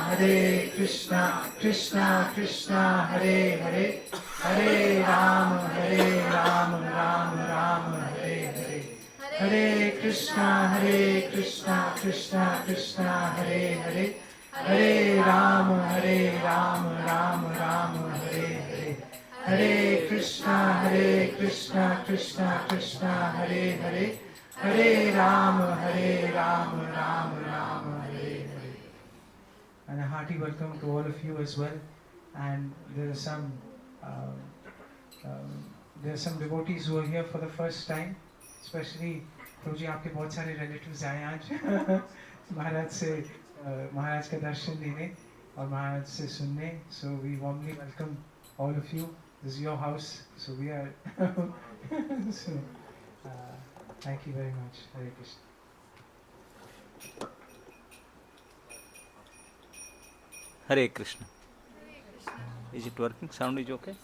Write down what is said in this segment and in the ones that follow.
Hare Krishna, Krishna Krishna Hare Hare, Hare Rama, Rama Rama Hare Hare. Hare Krishna, Krishna Krishna Hare Hare, Hare Rama, Rama Rama Hare Hare. Hare Krishna, Krishna Krishna Hare Hare, Hare Rama, Rama Rama Hare Hare. And a hearty welcome to all of you as well. And there are some devotees who are here for the first time, especially प्रभु जी आपके बहुत सारे relatives आए आज महाराज से महाराज का दर्शन लेने और महाराज से सुनने. So we warmly welcome all of you. This is your house, so we are so thank you very much. Hare Krishna. Hare Krishna. Is it working? Sound is okay?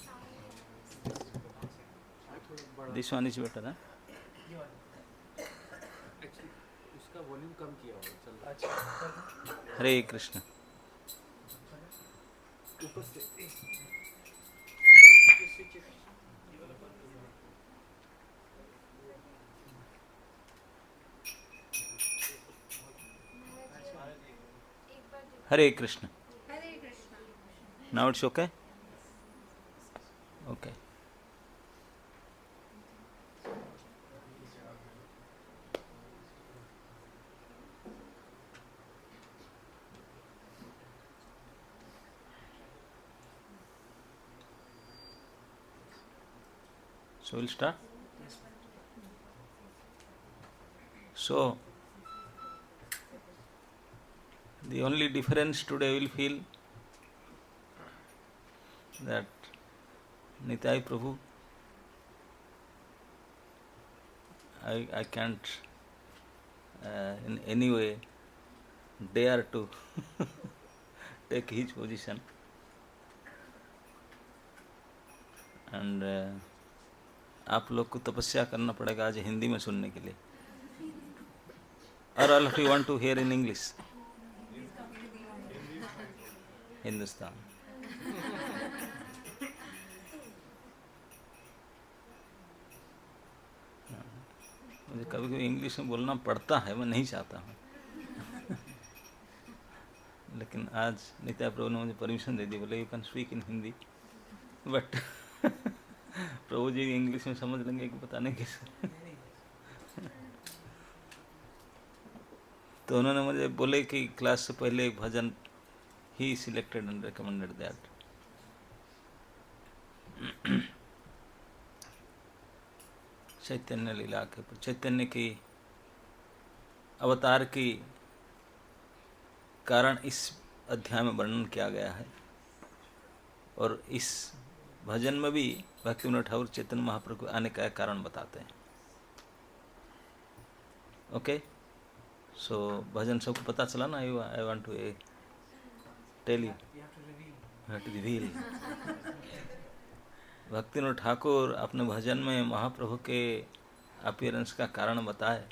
This one is better, huh? उसका volume कम किया हुआ चल रहा है. Hare Krishna. ऊपर से Hare Krishna. Hare Krishna. Now it's okay? Okay. So we'll start. So the only difference today we'll feel that Nitai Prabhu, I can't in any way dare to take his position, and आप लोग को तपस्या करना पड़ेगा आज हिंदी में सुनने के लिए. Or all of you want to hear in English? Hindustan. मुझे कभी कभी इंग्लिश में बोलना पड़ता है, मैं नहीं चाहता हूँ लेकिन आज नित्या प्रभु ने मुझे परमिशन दे दी, बोले you can speak in Hindi, but Prabhu ji English में समझ लेंगे कि पता नहीं कैसे तो उन्होंने मुझे बोले कि क्लास से पहले एक भजन ही सिलेक्टेड एंड रिकमेंडेड दैट. चैतन्य लीला के चैतन्य की अवतार की कारण इस अध्याय में वर्णन किया गया है, और इस भजन में भी भक्तिविनोद ठाकुर चैतन्य महाप्रभु आने का कारण बताते हैं. ओके, सो भजन सबको पता चला ना? I want to tell you to reveal. Bhaktivinoda Thakur अपने भजन में महाप्रभु के अपीयरेंस का कारण बताए.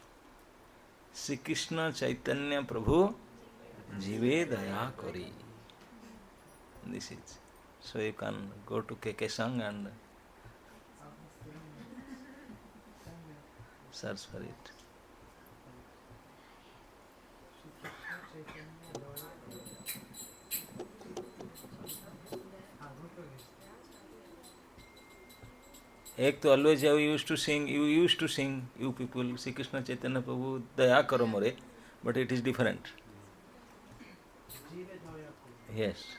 श्री कृष्ण चैतन्य प्रभु जीवे दया करी. This is so you can go to KK Sang and search for it. एक तो always you used to sing, you people, Shri Krishna Chaitanya Prabhu दया करो मोरे, but it is different. Yes.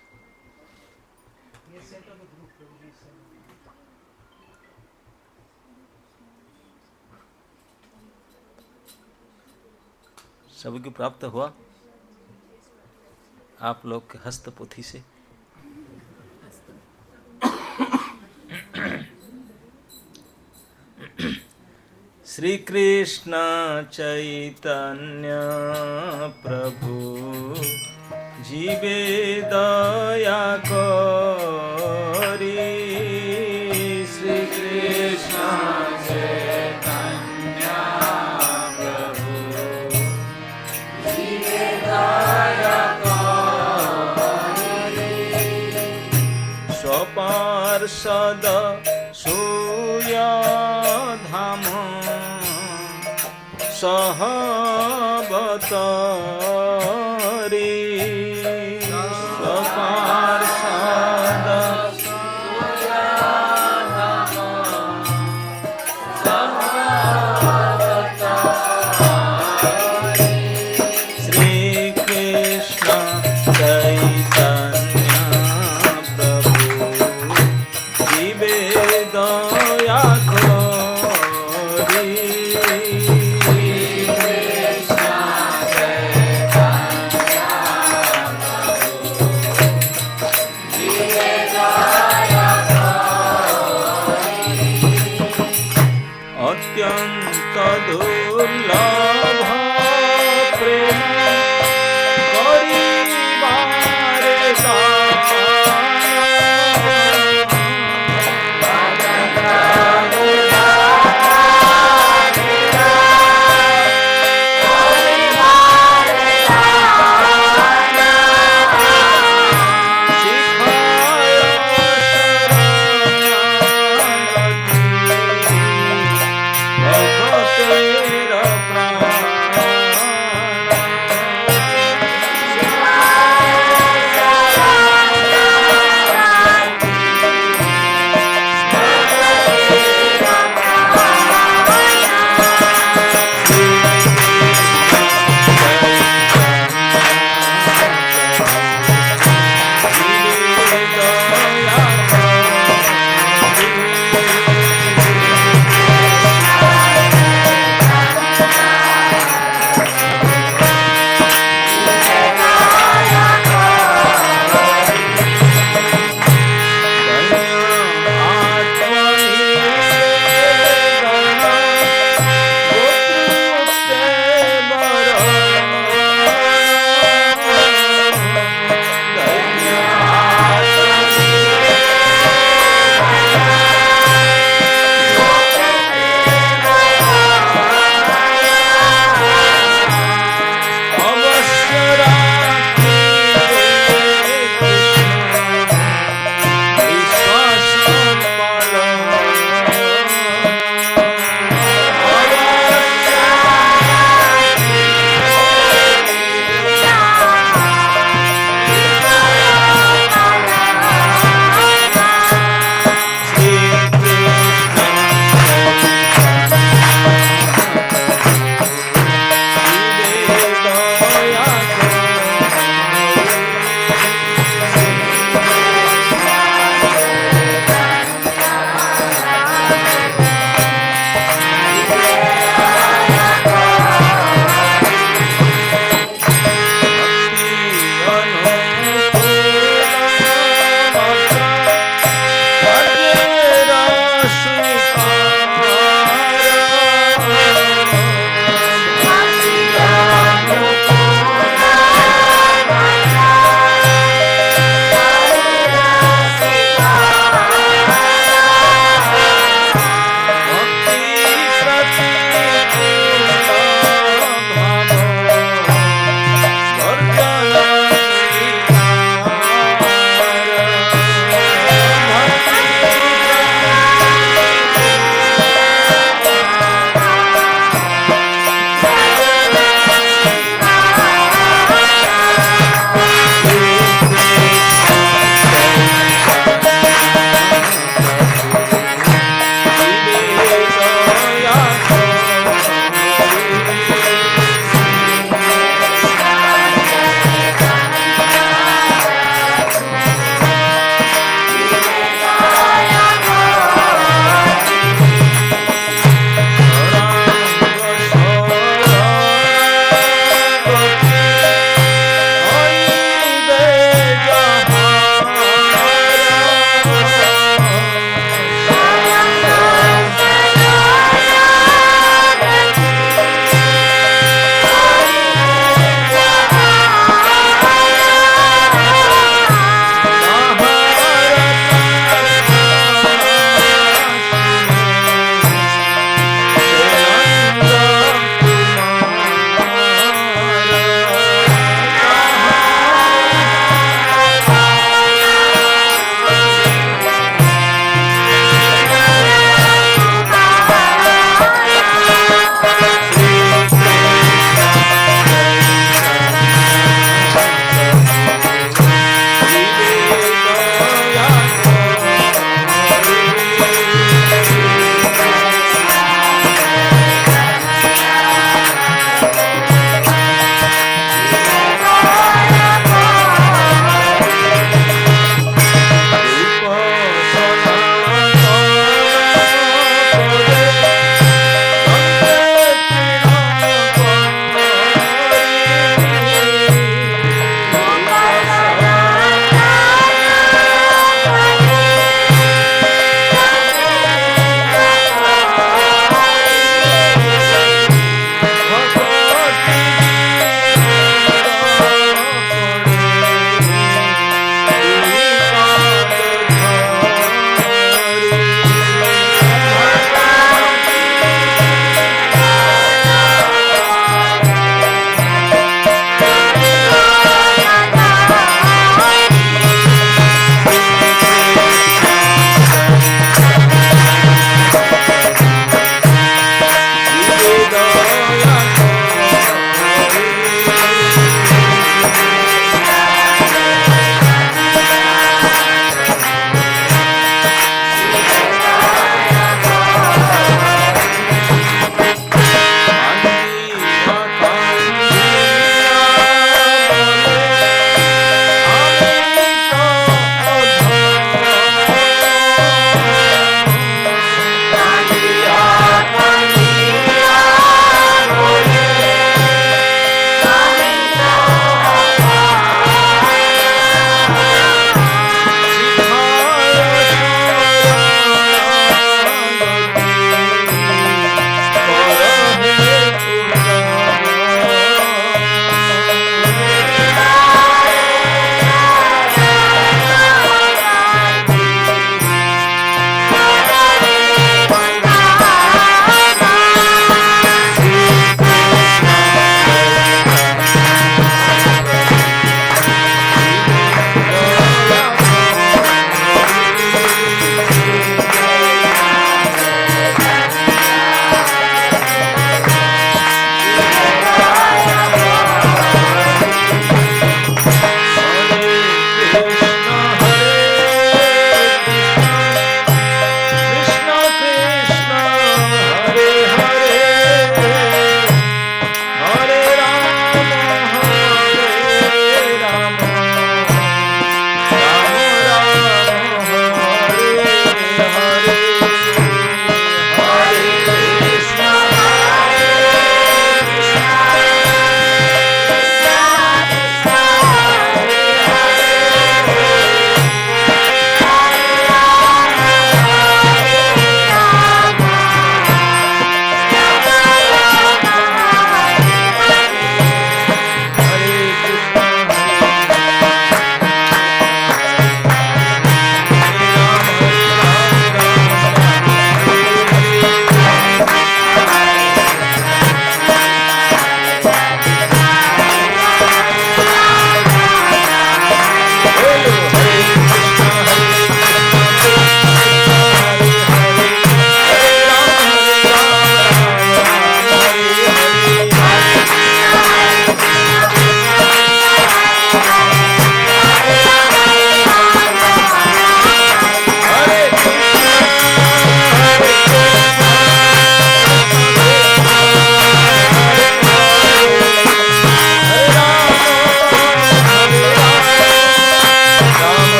सभी को प्राप्त हुआ आप लोग के हस्तपोथी से. श्री कृष्ण चैतन्य प्रभु जीवे दया करी. श्री कृष्ण चैतन्य प्रभु जीवे दया करी. पार्षद सूर्य धाम सहबतरी पार्षद श्री कृष्ण चैतन्य प्रभु जीवे दया करी।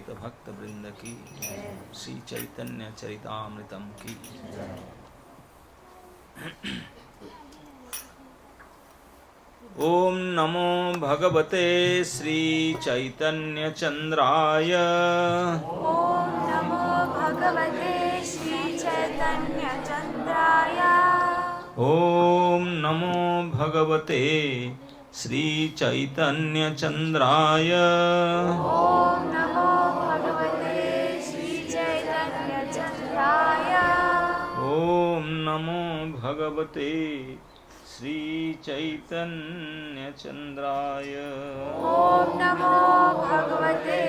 समस्त भक्त वृंद की, श्री चैतन्य चरितामृतम की। ओम नमो भगवते श्री चैतन्य चंद्राय। ओम नमो भगवते श्री चैतन्य चंद्राय। ओम नमो भगवते श्री चैतन्य चंद्राय। ओम नमो भगवते श्री चैतन्य चंद्राय। ओम नमो भगवते श्री चैतन्य चंद्राय। ओम नमो भगवते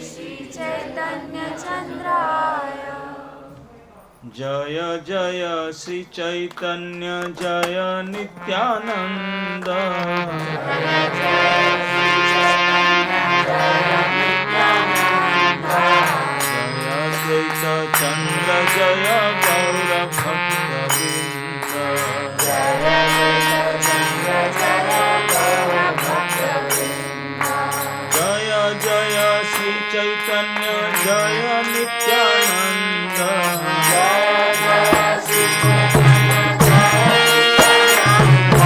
श्री चैतन्य चंद्राय। जय जय श्री चैतन्य जय नित्यानंद। जय जय श्री चैतन्य जय नित्यानंद। जय अद्वैत चंद्र जय गौर भक्तवृंद। जय अद्वैत चंद्र जय गौर भक्तवृंद। जय जय श्री चैतन्य जय नित्यानंद। जय जय श्री चैतन्य जय नित्यानंद।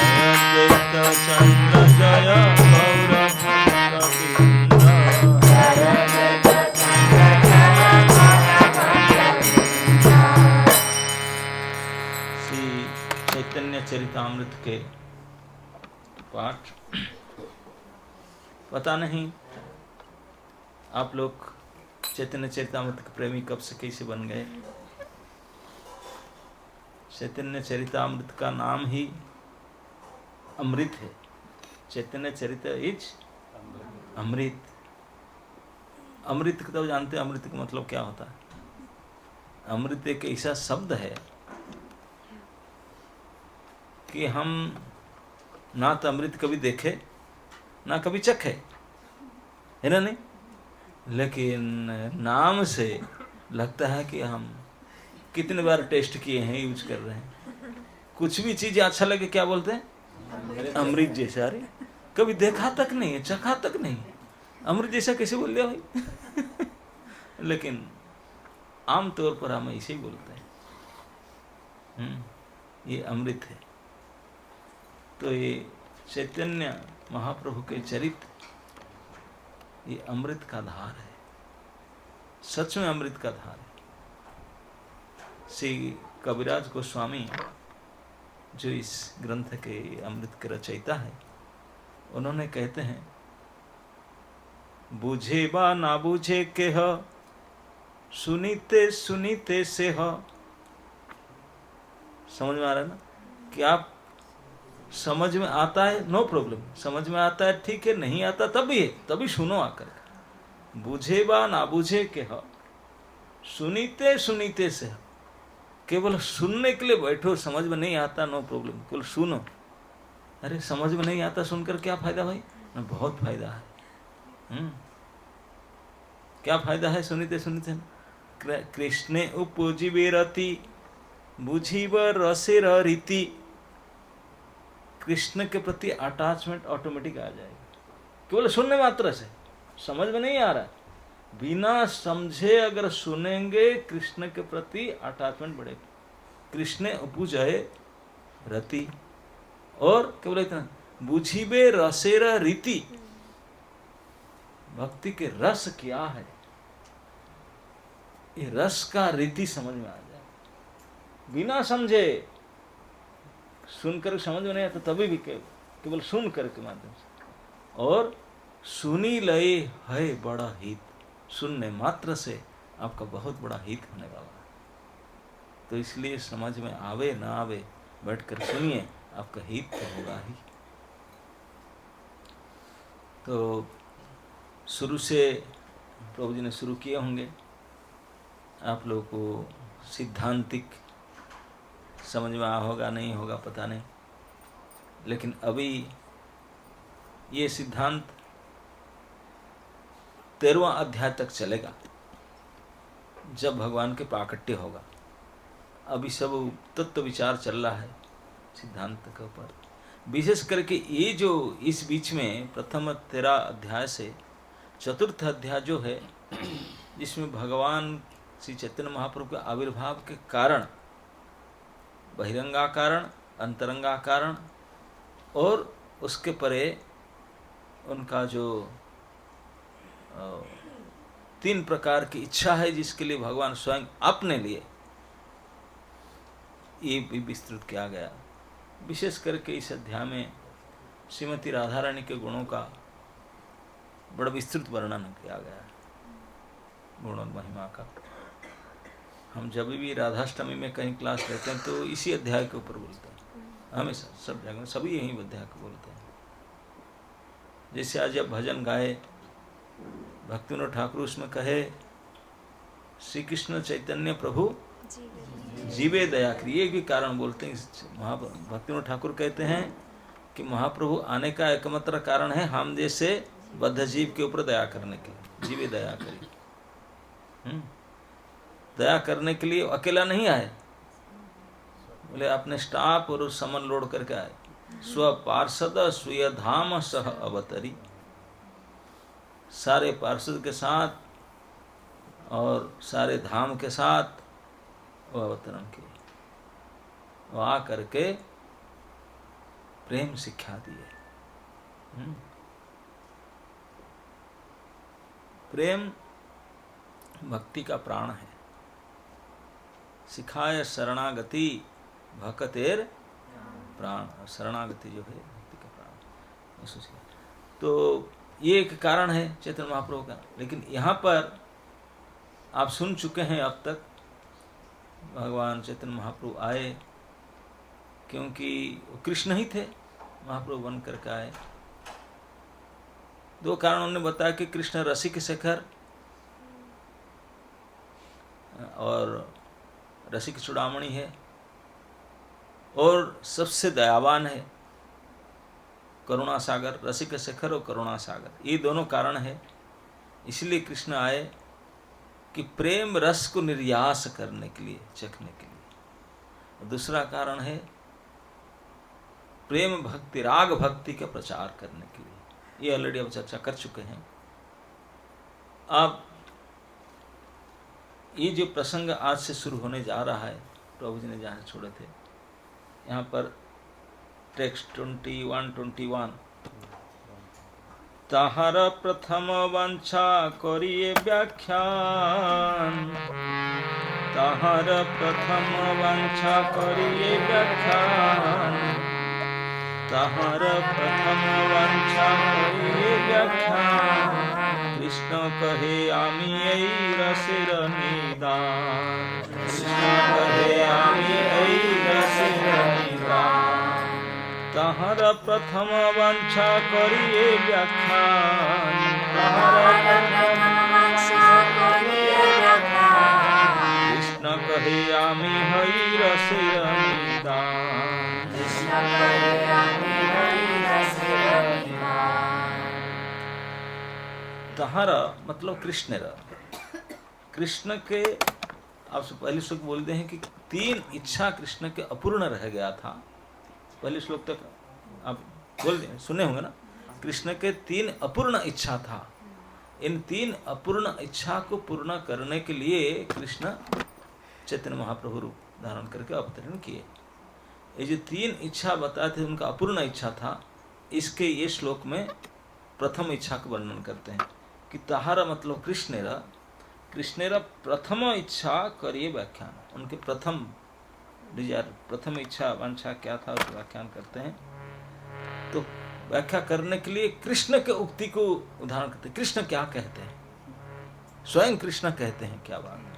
जय अद्वैत चंद्र जय गौर भक्तवृंद। जय अद्वैत चंद्र जय गौर भक्तवृंद। श्री चैतन्य चरितामृत के पाठ। पता नहीं आप लोग चैतन्य चरितामृत के प्रेमी कब से कैसे बन गए। चैतन्य चरितामृत का नाम ही अमृत है। चैतन्य चरित इज अमृत। अमृत को तो जानते हैं, अमृत का मतलब क्या होता है। अमृत एक ऐसा शब्द है कि हम ना तो अमृत कभी देखे ना कभी चखे, है ना नहीं, लेकिन नाम से लगता है कि हम कितने बार टेस्ट किए हैं, यूज कर रहे हैं। कुछ भी चीज अच्छा लगे क्या बोलते हैं, अमृत जैसा। अरे कभी देखा तक नहीं है, चखा तक नहीं है, अमृत जैसा कैसे बोल दिया भाई। लेकिन आमतौर पर हम ऐसे ही बोलते हैं। ये अमृत है। तो ये चैतन्य महाप्रभु के चरित्र ये अमृत का धार है, सच में अमृत का धार है। श्री कविराज गोस्वामी जो इस ग्रंथ के अमृत के रचयिता है, उन्होंने कहते हैं, बूझे बा ना बूझे के ह, सुनीते सुनीते से ह। समझ में आ रहा है ना कि आप समझ में आता है नो प्रॉब्लम, समझ में आता है ठीक है, नहीं आता तभी है, तभी सुनो आकर। बूझे बा ना बूझे के ह, सुनीते सुनीते से ह। केवल सुनने के लिए बैठो, समझ में नहीं आता नो प्रॉब्लम, केवल सुनो। अरे समझ में नहीं आता सुनकर क्या फायदा भाई, ना बहुत फायदा है। क्या फायदा है सुनीते सुनीते। कृष्णे उपजीवे रति बुझीब रसेर रीति। कृष्ण के प्रति अटैचमेंट ऑटोमेटिक आ जाएगा केवल सुनने मात्र से। समझ में नहीं आ रहा, बिना समझे अगर सुनेंगे कृष्ण के प्रति अटैचमेंट बढ़ेगा। कृष्ण उपजय रति, और केवल इतना, बुझीबे रसेर रीति। भक्ति के रस क्या है, ये रस का रीति समझ में आ जाए। बिना समझे सुनकर समझ में नहीं आता, तभी भी केवल सुन कर के माध्यम से। और सुनी लय है बड़ा हित, सुनने मात्र से आपका बहुत बड़ा हित होने वाला है। तो इसलिए समझ में आवे ना आवे, बैठकर सुनिए, आपका हित तो होगा ही। तो शुरू से प्रभु जी ने शुरू किए होंगे, आप लोगों को सिद्धांतिक समझ में आ होगा नहीं होगा पता नहीं, लेकिन अभी ये सिद्धांत 13वां अध्याय तक चलेगा, जब भगवान के प्राकट्य होगा। अभी सब तत्व विचार चल रहा है सिद्धांत के ऊपर, विशेष करके ये जो इस बीच में प्रथम 13 अध्याय से चतुर्थ अध्याय जो है, जिसमें भगवान श्री चैतन्य महाप्रभु के आविर्भाव के कारण, बहिरंगा कारण, अंतरंगा कारण और उसके परे उनका जो 3 प्रकार की इच्छा है, जिसके लिए भगवान स्वयं अपने लिए ये भी विस्तृत किया गया। विशेष करके इस अध्याय में श्रीमती राधा रानी के गुणों का बड़ा विस्तृत वर्णन किया गया है, गुण और महिमा का। हम जब भी राधाष्टमी में कहीं क्लास लेते हैं तो इसी अध्याय के ऊपर बोलते हैं, हमेशा सब जगह सभी यही अध्याय को बोलते हैं। जैसे आज जब भजन गाए भक्तिविनोद ठाकुर, उसमें कहे श्री कृष्ण चैतन्य प्रभु जीवे दया करिए, एक भी कारण बोलते हैं। भक्तिविनोद ठाकुर कहते हैं कि महाप्रभु आने का एकमात्र कारण है हम जैसे बद्ध जीव के ऊपर दया करने के लिए, जीवे दया करिए। दया करने के लिए अकेला नहीं आए, बोले अपने स्टाफ और समन लोड करके आए। स्व पार्षद स्वीय धाम सह अवतरी, सारे पार्षद के साथ और सारे धाम के साथ वो अवतरण किए, वो आ करके प्रेम शिक्षा दिए। प्रेम भक्ति का प्राण है। सिखाए शरणागति भक्तेर प्राण, शरणागति जो है भक्ति का प्राण। तो ये एक कारण है चैतन्य महाप्रभु का। लेकिन यहाँ पर आप सुन चुके हैं अब तक, भगवान चैतन्य महाप्रभु आए क्योंकि वो कृष्ण ही थे, महाप्रभु बन करके आए। 2 कारण उन्होंने बताया कि कृष्ण रसिक शेखर और रसिक चूड़ामणि है और सबसे दयावान है, करुणा सागर। रसिक शेखर और करुणा सागर, ये दोनों कारण है। इसलिए कृष्ण आए कि प्रेम रस को निर्यास करने के लिए, चखने के लिए। और दूसरा कारण है प्रेम भक्ति, राग भक्ति का प्रचार करने के लिए। ये ऑलरेडी अब चर्चा कर चुके हैं। अब ये जो प्रसंग आज से शुरू होने जा रहा है, प्रभु जी ने जहाँ छोड़े थे, यहाँ पर टेक्स्ट 21 ताहार प्रथम वांछा करिए व्याख्यान, ताहार प्रथम वांछा करिए व्याख्यान, ताहार प्रथम वांछा करिए व्याख्यान। कृष्ण कहे आमी এই রসের নিদান, কৃষ্ণ কহে আমি এই রসের নিদান। তাহার প্রথম বাঞ্ছা করিয়ে ব্যাখ্যান, তাহার প্রথম বাঞ্ছা করিয়ে ব্যাখ্যান। কৃষ্ণ কহে আমি হই রসের নিদান, কৃষ্ণ কহে আমি হই রসের নিদান। तहारा मतलब कृष्ण रा, कृष्ण के आपसे पहले श्लोक बोलते हैं कि 3 इच्छा कृष्ण के अपूर्ण रह गया था। पहले श्लोक तक आप बोल दें, सुने होंगे ना। कृष्ण के 3 अपूर्ण इच्छा था। इन 3 अपूर्ण इच्छा को पूर्ण करने के लिए कृष्ण चैतन्य महाप्रभु रूप धारण करके अवतरण किए। ये जो 3 इच्छा बताए थे, उनका अपूर्ण इच्छा था। इसके ये श्लोक में प्रथम इच्छा का वर्णन करते हैं कि तहारा मतलब कृष्णेरा प्रथम इच्छा करिए व्याख्यान। उनके प्रथम डिजायर, प्रथम इच्छा वांछा क्या था, उसका व्याख्यान करते हैं। तो व्याख्या करने के लिए कृष्ण के उक्ति को उदाहरण करते हैं। कृष्ण क्या कहते हैं, स्वयं कृष्ण कहते हैं, क्या बात है।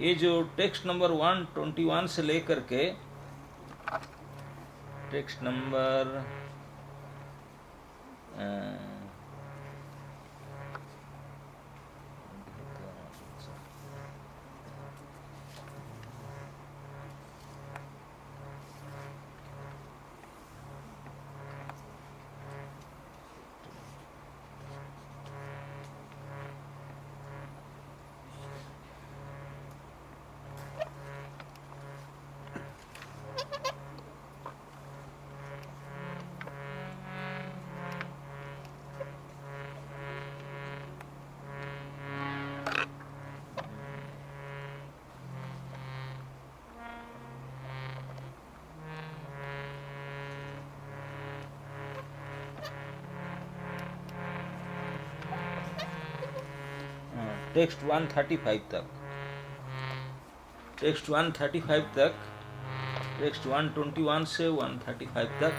ये जो टेक्स्ट नंबर 121 से लेकर के टेक्स्ट नंबर टेक्स्ट 135 तक, टेक्स्ट 135 तक, टेक्स्ट 121 से 135 तक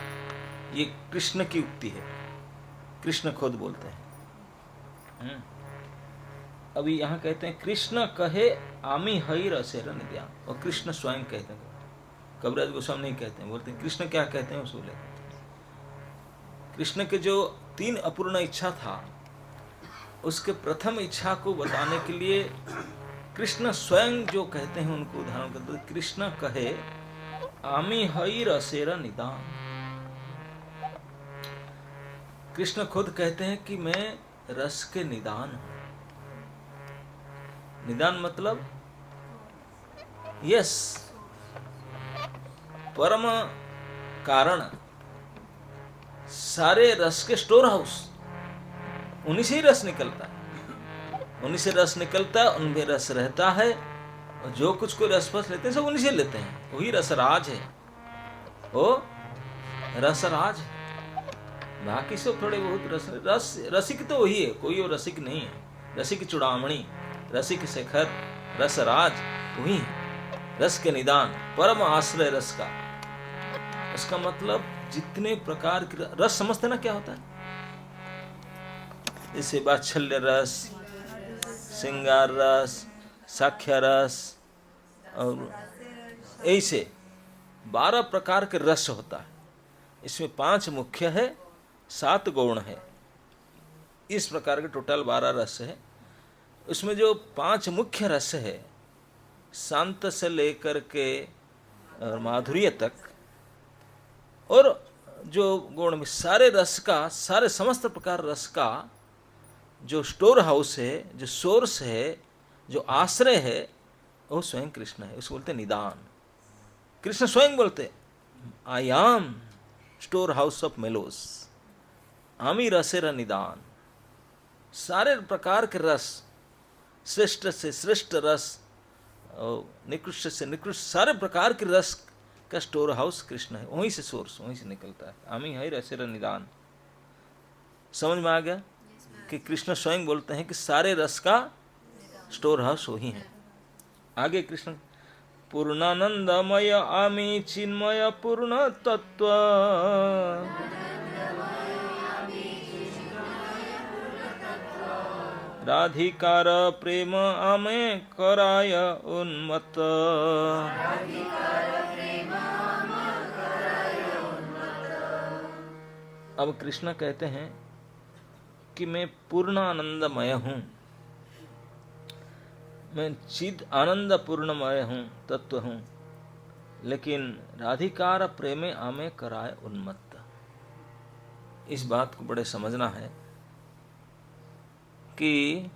ये कृष्ण की उक्ति है, कृष्ण खुद बोलते हैं। अभी यहाँ कहते हैं कृष्ण कहे आमी हई रसेर नित्या, और कृष्ण स्वयं कहते हैं, कविराज गोस्वामी नहीं कहते हैं, बोलते हैं कृष्ण क्या कहते हैं उसको लेते हैं। कृष्ण के जो 3 अपूर्ण इच्छा था, उसके प्रथम इच्छा को बताने के लिए कृष्ण स्वयं जो कहते हैं उनको उदाहरण करते हैं। कृष्ण कहे आमी हई रसेर निदान, कृष्ण खुद कहते हैं कि मैं रस के निदान हूं। निदान मतलब यस, परम कारण, सारे रस के स्टोर हाउस, उन्हीं से ही रस निकलता है, उन्हीं से रस निकलता है, उनमें रस रहता है, और जो कुछ को रस फस लेते हैं सब उन्हीं से लेते हैं, वही रसराज है, वो रसराज है। बाकी सब थोड़े बहुत रसिक तो वही है, कोई और रसिक नहीं है। रसिक चुड़ामणि, रसिक शेखर, रसराज वही है, रस के निदान, परम आश्रय रस का। उसका मतलब जितने प्रकार के रस समझते ना क्या होता है, जैसे वात्सल्य रस, श्रृंगार रस, साख्य रस, और ऐसे 12 प्रकार के रस होता है। इसमें 5 मुख्य है, 7 गौण है, इस प्रकार के टोटल 12 रस है। उसमें जो 5 मुख्य रस है, शांत से लेकर के माधुर्य तक, और जो गुण में सारे रस का, सारे समस्त प्रकार रस का जो स्टोर हाउस है, जो सोर्स है, जो आश्रय है, वो स्वयं कृष्ण है। उसको बोलते हैं निदान। कृष्ण स्वयं बोलते I am store house of mallows, आमी रसेर निदान। सारे प्रकार के रस, श्रेष्ठ से श्रेष्ठ रस और निकृष्ट से निकृष्ट, सारे प्रकार के रस का स्टोर हाउस कृष्ण है, वहीं से सोर्स, वहीं से निकलता है। आमी है रसेर निदान। समझ में आ गया कि कृष्ण स्वयं बोलते हैं कि सारे रस का स्टोर हाउस वही है। आगे कृष्ण पूर्णानंदमय आमी चिन्मय पूर्ण तत्व, राधिकार प्रेम आमे कराय उन्मत्त। अब कृष्ण कहते हैं कि मैं पूर्ण आनंदमय हूं, मैं चिद आनंद पूर्णमय हूं, तत्व हूं, लेकिन राधिकार प्रेमे आमे कराय उन्मत्त। इस बात को बड़े समझना है कि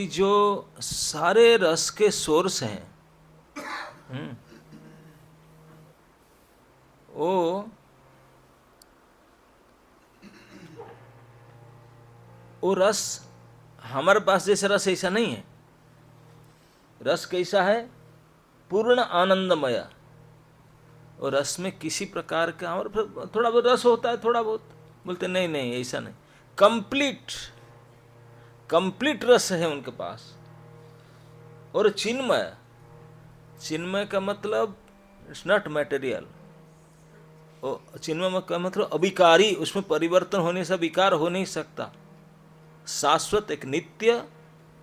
जो सारे रस के सोर्स हैं, वो रस हमारे पास जैसे रस ऐसा नहीं है। रस कैसा है? पूर्ण आनंदमय। और रस में किसी प्रकार का, और थोड़ा बहुत रस होता है, थोड़ा बहुत, बोलते नहीं नहीं ऐसा नहीं, कंप्लीट रस है उनके पास। और चिन्मय, चिन्मय का मतलब इट्स नॉट मटेरियल। चिन्मय का मतलब अविकारी, उसमें परिवर्तन होने से विकार हो नहीं सकता। शाश्वत, एक नित्य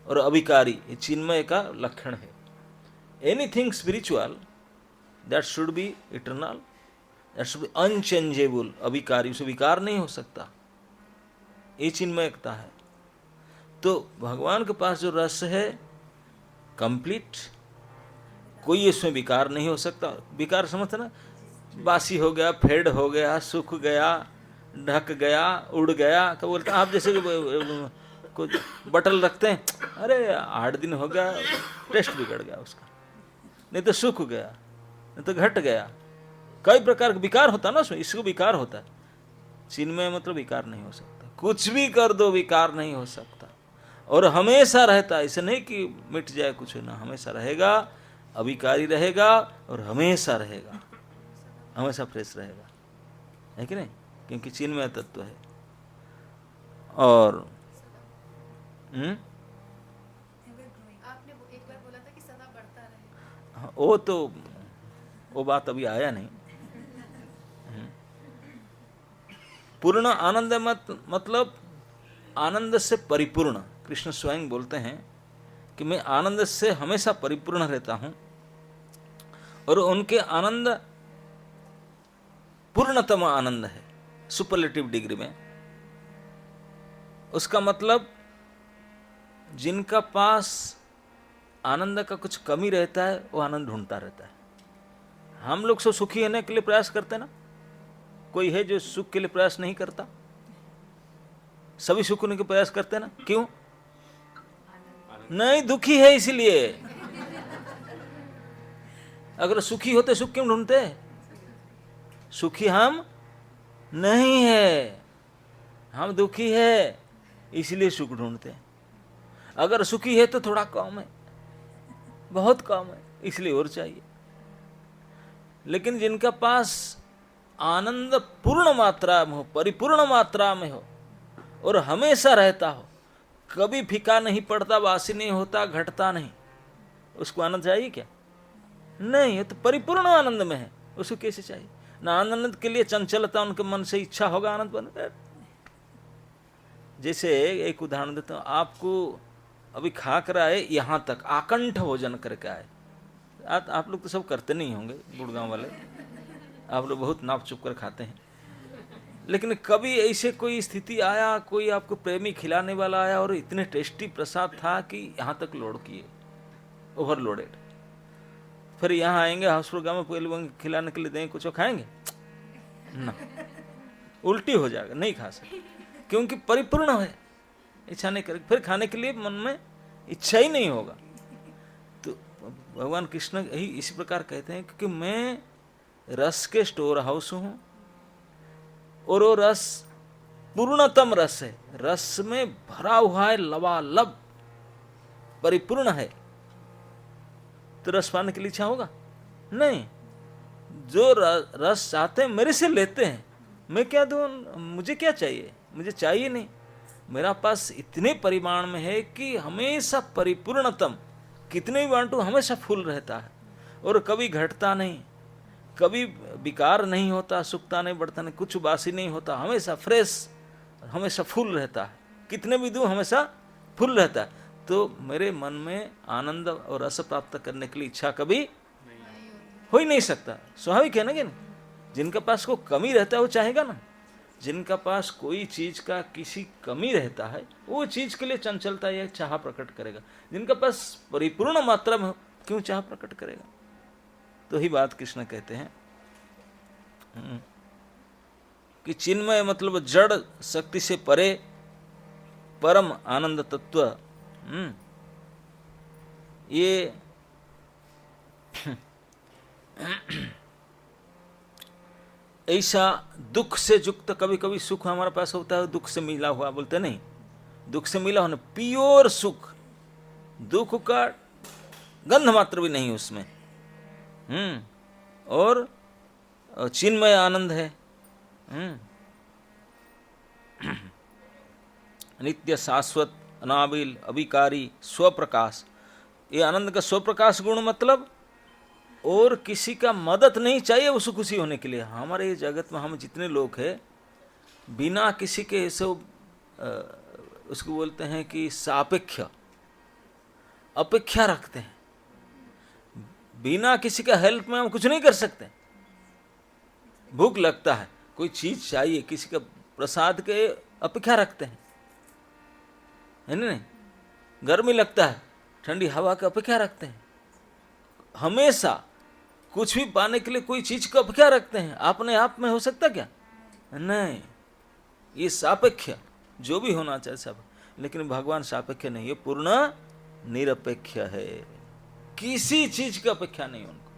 और अविकारी, ये चिन्मय का लक्षण है। Anything spiritual that should be eternal, that should be unchangeable, अविकारी, उसे विकार नहीं हो सकता, ये चिन्मयता है। तो भगवान के पास जो रस है कंप्लीट, कोई इसमें विकार नहीं हो सकता। विकार समझते ना, बासी हो गया, फेड हो गया, सूख गया, ढक गया, उड़ गया, तो बोलते आप जैसे कुछ बटल रखते हैं, अरे 8 दिन हो गया, टेस्ट बिगड़ गया उसका, नहीं तो सूख गया, नहीं तो घट गया। कई प्रकार का विकार होता ना उसमें, इसको विकार होता है। चिन्मय मतलब विकार नहीं हो सकता, कुछ भी कर दो विकार नहीं हो सकता, और हमेशा रहता है। ऐसे नहीं कि मिट जाए कुछ ना, हमेशा रहेगा, अविकारी रहेगा और हमेशा रहेगा, हमेशा फ्रेश रहेगा, है कि नहीं? क्योंकि चिन्मय तत्व है। और आपने एक बार बोला था कि सदा बढ़ता रहे। वो बात अभी आया नहीं। पूर्ण आनंद मतलब आनंद से परिपूर्ण। कृष्ण स्वयं बोलते हैं कि मैं आनंद से हमेशा परिपूर्ण रहता हूं, और उनके आनंद पूर्णतम आनंद है, सुपरलेटिव डिग्री में। उसका मतलब जिनका पास आनंद का कुछ कमी रहता है वो आनंद ढूंढता रहता है। हम लोग सब सुखी होने के लिए प्रयास करते ना, कोई है जो सुख के लिए प्रयास नहीं करता? सभी सुख होने के प्रयास करते ना, क्यों? नहीं, दुखी है इसलिए। अगर सुखी होते सुख क्यों ढूंढते? सुखी हम नहीं है, हम दुखी है इसलिए सुख ढूंढते हैं। अगर सुखी है तो थोड़ा कम है, बहुत कम है, इसलिए और चाहिए। लेकिन जिनका पास आनंद पूर्ण मात्रा में हो, परिपूर्ण मात्रा में हो और हमेशा रहता हो, कभी फीका नहीं पड़ता, वासी नहीं होता, घटता नहीं, उसको आनंद चाहिए क्या? नहीं, ये तो परिपूर्ण आनंद में है, उसको कैसे चाहिए? ना आनंद के लिए चंचलता उनके मन से इच्छा होगा आनंद बन। जैसे एक उदाहरण देता हूँ आपको, अभी खा कर आए यहाँ तक, आकंठ भोजन करके आए। आप लोग तो सब करते नहीं होंगे, गुड़गांव वाले, आप लोग बहुत नाप चुप कर खाते हैं। लेकिन कभी ऐसे कोई स्थिति आया, कोई आपको प्रेमी खिलाने वाला आया और इतने टेस्टी प्रसाद था कि यहाँ तक लोड किए, ओवरलोडेड। फिर यहाँ आएंगे हाउसफुल गाँव में, पहले खिलाने के लिए देंगे, कुछ खाएंगे ना, उल्टी हो जाएगा, नहीं खा सकते, क्योंकि परिपूर्ण है, इच्छा नहीं करेगा, फिर खाने के लिए मन में इच्छा ही नहीं होगा। तो भगवान कृष्ण यही इसी प्रकार कहते हैं, क्योंकि मैं रस के स्टोर हाउस हूँ और वो रस पूर्णतम रस है, रस में भरा हुआ है, लबालब परिपूर्ण है। तो रस पाने के लिए इच्छा होगा? नहीं। जो रस चाहते हैं मेरे से लेते हैं, मैं क्या दूं? मुझे क्या चाहिए? मुझे चाहिए नहीं। मेरा पास इतने परिमाण में है कि हमेशा परिपूर्णतम, कितने भी बांटू हमेशा फुल रहता है और कभी घटता नहीं, कभी विकार नहीं होता, सुखता नहीं, बढ़ता नहीं, कुछ उबासी नहीं होता, हमेशा फ्रेश, हमेशा फुल रहता है, कितने भी दूं हमेशा फुल रहता है। तो मेरे मन में आनंद और रस प्राप्त करने के लिए इच्छा कभी हो ही नहीं सकता। स्वाभाविक है ना कि नहीं? जिनके पास को कमी रहता है वो चाहेगा ना, जिनका पास कोई चीज का किसी कमी रहता है वो चीज के लिए चंचलता या चाह प्रकट करेगा। जिनका पास परिपूर्ण मात्रा में क्यों चाह प्रकट करेगा? तो ही बात कृष्ण कहते हैं कि चिन्मय मतलब जड़ शक्ति से परे परम आनंद तत्व। ये ऐसा दुख से युक्त, कभी कभी सुख हमारे पास होता है दुख से मिला हुआ, बोलते नहीं, दुख से मिला होने, प्योर सुख, दुख का गंध मात्र भी नहीं उसमें। और चिन्मय आनंद है, नित्य शाश्वत अनाबिल अविकारी स्वप्रकाश। ये आनंद का स्वप्रकाश गुण मतलब और किसी का मदद नहीं चाहिए उस खुशी होने के लिए। हमारे जगत में हम जितने लोग हैं बिना किसी के ऐसे उसको बोलते हैं कि सापेक्ष अपेक्षा रखते हैं, बिना किसी का हेल्प में हम कुछ नहीं कर सकते। भूख लगता है, कोई चीज चाहिए, किसी का प्रसाद के अपेक्षा रखते हैं, है ना? गर्मी लगता है, ठंडी हवा की अपेक्षा रखते हैं। हमेशा कुछ भी पाने के लिए कोई चीज की अपेक्षा रखते हैं। अपने आप में हो सकता क्या? नहीं, ये सापेक्ष जो भी होना चाहिए सब। लेकिन भगवान सापेक्ष नहीं, ये पूर्ण निरपेक्ष है, किसी चीज की अपेक्षा नहीं उनको,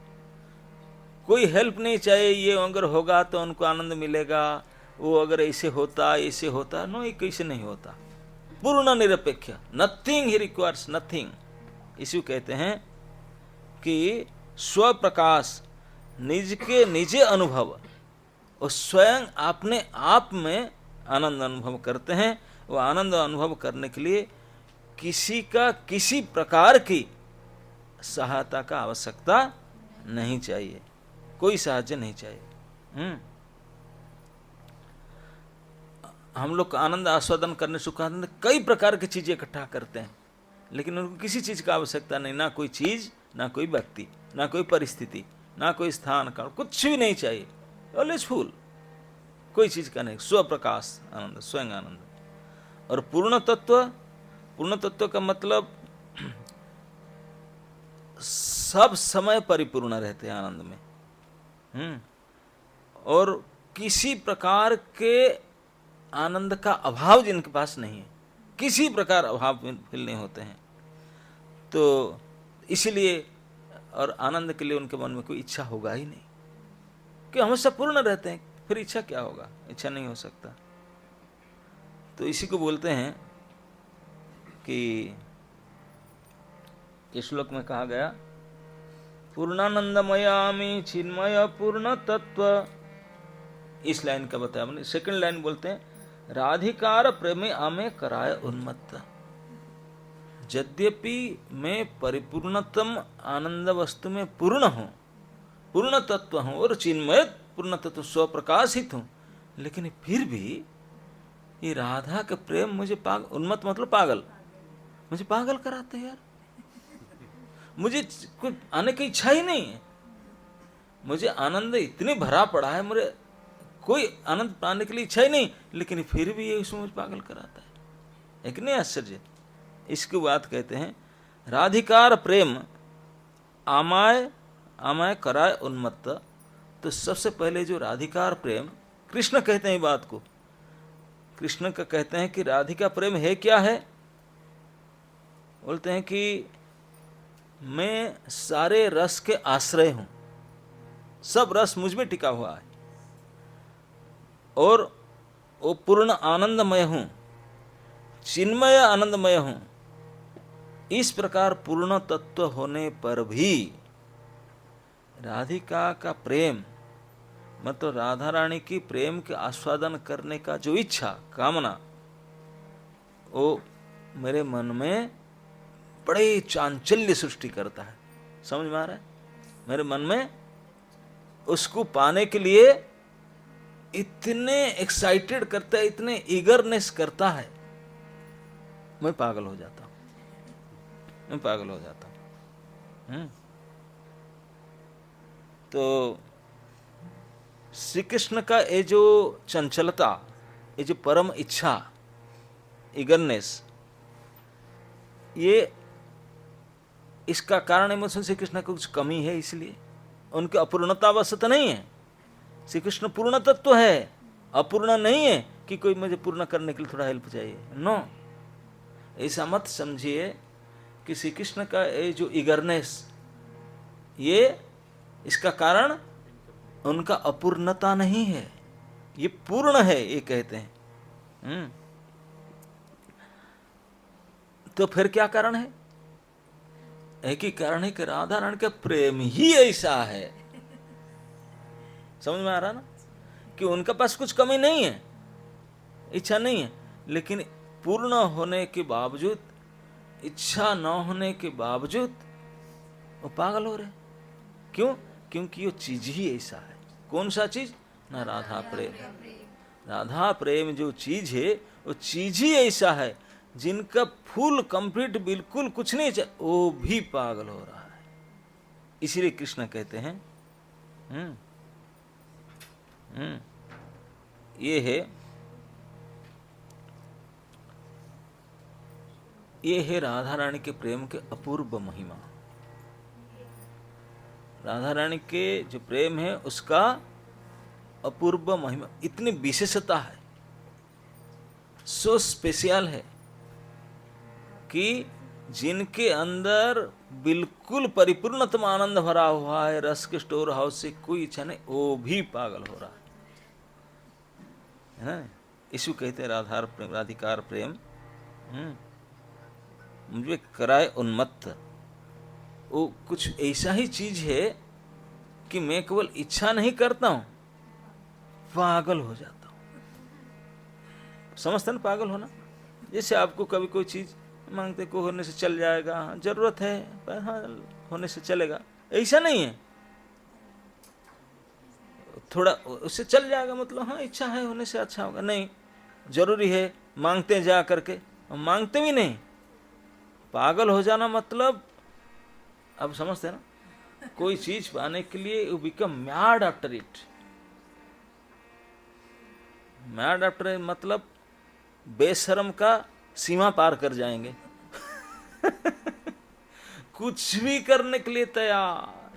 कोई हेल्प नहीं चाहिए। ये अगर होगा तो उनको आनंद मिलेगा, वो अगर ऐसे होता, नो, ये कैसे नहीं होता। पूर्ण निरपेक्ष, नथिंग ही रिक्वायर्स नथिंग। इसी कहते हैं कि स्वप्रकाश, निज के निजे अनुभव, वो स्वयं अपने आप में आनंद अनुभव करते हैं। वो आनंद अनुभव करने के लिए किसी का किसी प्रकार की सहायता का आवश्यकता नहीं चाहिए, कोई साहाय्य नहीं चाहिए। हम लोग आनंद आस्वादन करने, सुख आनंद कई प्रकार की चीजें इकट्ठा करते हैं, लेकिन उनको किसी चीज का आवश्यकता नहीं, ना कोई चीज, ना कोई व्यक्ति, ना कोई परिस्थिति, ना कोई स्थान का, कुछ भी नहीं चाहिए। ऑलवेज फुल, कोई चीज का नहीं, स्वप्रकाश आनंद, स्वयं आनंद। और पूर्ण तत्व का मतलब सब समय परिपूर्ण रहते हैं आनंद में। और किसी प्रकार के आनंद का अभाव जिनके पास नहीं है, किसी प्रकार अभाव फील नहीं होते हैं, तो इसीलिए और आनंद के लिए उनके मन में कोई इच्छा होगा ही नहीं, कि हमेशा पूर्ण रहते हैं, फिर इच्छा क्या होगा, इच्छा नहीं हो सकता। तो इसी को बोलते हैं कि इस श्लोक में कहा गया, पूर्णानंदमयामि चिन्मय पूर्ण तत्व। इस लाइन का बताया हमने। सेकंड लाइन बोलते हैं, राधिकार प्रेमे आमे कराय उन्मत्त। यद्यपि मैं परिपूर्णतम आनंद वस्तु में पूर्ण हूँ, पूर्ण तत्व हूँ और चिन्मय पूर्ण तत्व स्वप्रकाशित हूँ, लेकिन फिर भी ये राधा के प्रेम मुझे उन्मत्त मतलब पागल, मुझे पागल कराते यार। मुझे कुछ आने की इच्छा ही नहीं है, मुझे आनंद इतने भरा पड़ा है, मुझे कोई आनंद पाने के लिए इच्छा ही नहीं, लेकिन फिर भी ये उसमें मुझे पागल कराता है। एक नहीं आश्चर्य? इसकी बात कहते हैं, राधिकार प्रेम आमाय आमाय कराय उन्मत्त। तो सबसे पहले जो राधिकार प्रेम, कृष्ण कहते हैं बात को, कृष्ण का कहते हैं कि राधिका प्रेम है क्या है। बोलते हैं कि मैं सारे रस के आश्रय हूं, सब रस मुझ में टिका हुआ है, और वो पूर्ण आनंदमय हूं, चिन्मय आनंदमय हूं। इस प्रकार पूर्ण तत्व होने पर भी राधिका का प्रेम, मतलब राधा रानी की प्रेम के आस्वादन करने का जो इच्छा, कामना, वो मेरे मन में बड़े चांचल्य सृष्टि करता है। समझ में आ रहा है? मेरे मन में उसको पाने के लिए इतने एक्साइटेड करता है, इतने ईगरनेस करता है, मैं पागल हो जाता हूं, मैं पागल हो जाता हूं। तो श्री कृष्ण का ये जो चंचलता, ये जो परम इच्छा, ईगरनेस, ये इसका कारण है श्री कृष्ण को कुछ कमी है, इसलिए उनकी अपूर्णता अवस्था नहीं है। श्री कृष्ण पूर्ण तत्व है, अपूर्ण नहीं है कि कोई मुझे पूर्ण करने के लिए थोड़ा हेल्प चाहिए। नो, ऐसा मत समझिए कि श्री कृष्ण का ये जो ईगरनेस, ये इसका कारण उनका अपूर्णता नहीं है, ये पूर्ण है, ये कहते हैं। तो फिर क्या कारण है? एक ही कारण है कि राधा रानी का प्रेम ही ऐसा है। समझ में आ रहा ना, कि उनके पास कुछ कमी नहीं है, इच्छा नहीं है, लेकिन पूर्ण होने के बावजूद, इच्छा न होने के बावजूद वो पागल हो रहे। क्यों? क्योंकि वो चीज ही ऐसा है। कौन सा चीज? ना राधा प्रेम। राधा प्रेम जो चीज है, वो चीज ही ऐसा है, जिनका फुल कंप्लीट बिल्कुल कुछ नहीं चाहिए, वो भी पागल हो रहा है। इसीलिए कृष्ण कहते हैं, ये है राधा रानी के प्रेम के अपूर्व महिमा। राधा रानी के जो प्रेम है उसका अपूर्व महिमा, इतनी विशेषता है, सो स्पेशल है कि जिनके अंदर बिल्कुल परिपूर्णतम आनंद भरा हुआ है, रस के स्टोर हाउस से कोई इच्छा नहीं, वो भी पागल हो रहा है ना। इसको कहते हैं राधिकार प्रेम मुझे कराए उन्मत्त। वो कुछ ऐसा ही चीज है कि मैं केवल इच्छा नहीं करता हूं, पागल हो जाता हूं। समझते ना पागल होना? जैसे आपको कभी कोई चीज मांगते को होने से चल जाएगा, हाँ, जरूरत है पर हाँ होने से चलेगा, ऐसा नहीं है। थोड़ा उससे चल जाएगा मतलब हाँ इच्छा है होने से अच्छा होगा, नहीं जरूरी है मांगते जा करके, मांगते भी नहीं। पागल हो जाना मतलब, अब समझते ना, कोई चीज पाने के लिए you become mad after it. Mad after मतलब बेशर्म का सीमा पार कर जाएंगे। कुछ भी करने के लिए तैयार,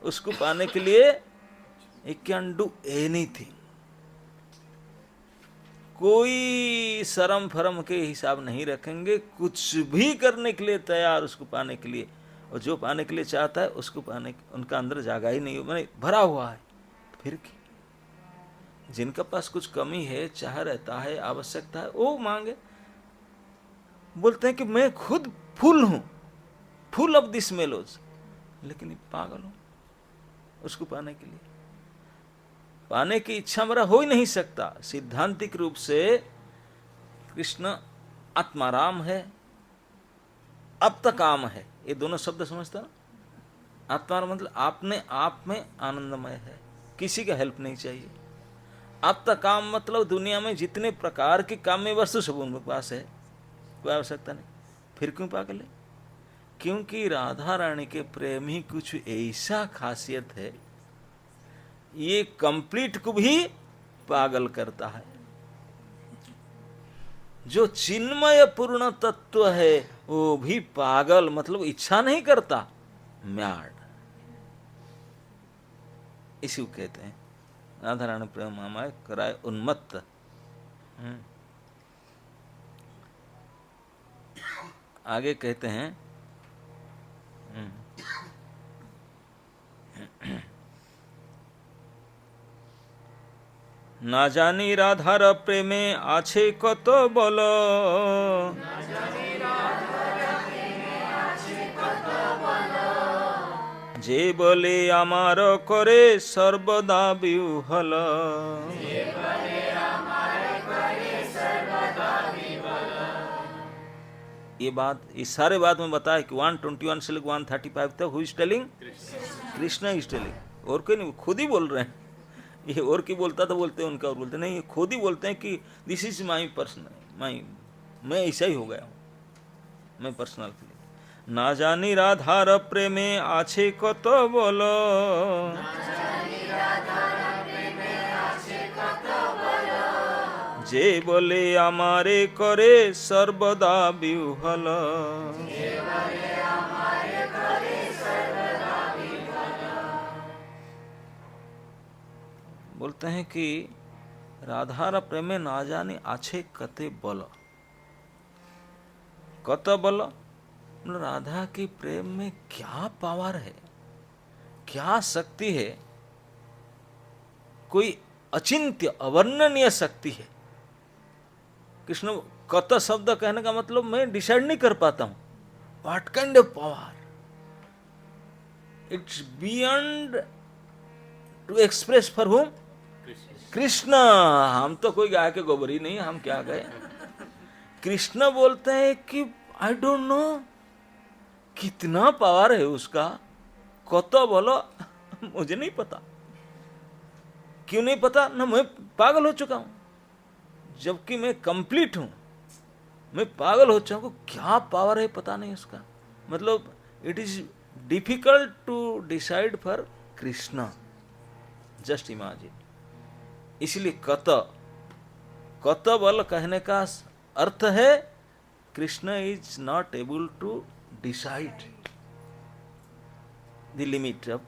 उसको पाने के लिए he can do anything। कोई शर्म फरम के हिसाब नहीं रखेंगे, कुछ भी करने के लिए तैयार उसको पाने के लिए। और जो पाने के लिए चाहता है उसको पाने, उनका अंदर जागा ही नहीं, मैंने भरा हुआ है। तो फिर क्या? जिनका पास कुछ कमी है, चाह रहता है, आवश्यकता है, वो मांगे। बोलते हैं कि मैं खुद फुल हूं, फुल ऑफ दिस मेलोज, लेकिन पागल हूं उसको पाने के लिए। पाने की इच्छा मेरा हो ही नहीं सकता। सिद्धांतिक रूप से कृष्ण आत्माराम है, अब तक काम है, ये दोनों शब्द समझता ना? आत्माराम मतलब आपने आप में आनंदमय है, किसी का हेल्प नहीं चाहिए। अब तक काम मतलब दुनिया में जितने प्रकार की काम्य वस्तु सब उनके पास है, कोई आवश्यकता नहीं। फिर क्यों पागल है? क्योंकि राधा रानी के प्रेम ही कुछ ऐसा खासियत है, ये कंप्लीट को भी पागल करता है। जो चिन्मय पूर्ण तत्व है वो भी पागल मतलब इच्छा नहीं करता, म्याड, इसी को कहते हैं राधा रानी प्रेम मामाय कराए उन्मत्त। आगे कहते हैं ना जानी राधार प्रेमे आछे कत बल, जे बोले आमार करे सर्वदा विह्वल। ये बात, इस सारे बात में बताया कि 121 से 135 तक who is telling? Krishna is telling, और कोई नहीं, खुद ही बोल रहे हैं। ये और की बोलता तो बोलते हैं उनका, और बोलते नहीं, ये खुद ही बोलते हैं कि दिस इज माई पर्सनल, मैं ऐसा ही हो गया हूँ, मैं पर्सनल के लिए। ना जानी राधार प्रेमे आछे कत बोलो, जे बोले आमारे करे सर्वदा विह्वल। बोलते हैं कि राधार प्रेमे ना जाने आछे कते बल, कत बल मतलब राधा के प्रेम में क्या पावर है, क्या शक्ति है, कोई अचिंत्य अवर्णनीय शक्ति है। कृष्ण कत शब्द कहने का मतलब मैं डिसाइड नहीं कर पाता हूं, what kind of power, it's beyond to express for whom? Krishna. हम तो कोई गाय के गोबर ही नहीं, हम क्या गए। कृष्ण बोलते हैं कि आई डोंट नो कितना पावर है उसका, कत बोलो मुझे नहीं पता। क्यों नहीं पता ना, मैं पागल हो चुका हूं, जबकि मैं कंप्लीट हूं, मैं पागल हो चुका हूं। क्या पावर है पता नहीं उसका, मतलब it is difficult to decide for Krishna, just imagine. इसलिए कत बल कहने का अर्थ है Krishna is not able to decide the limit of,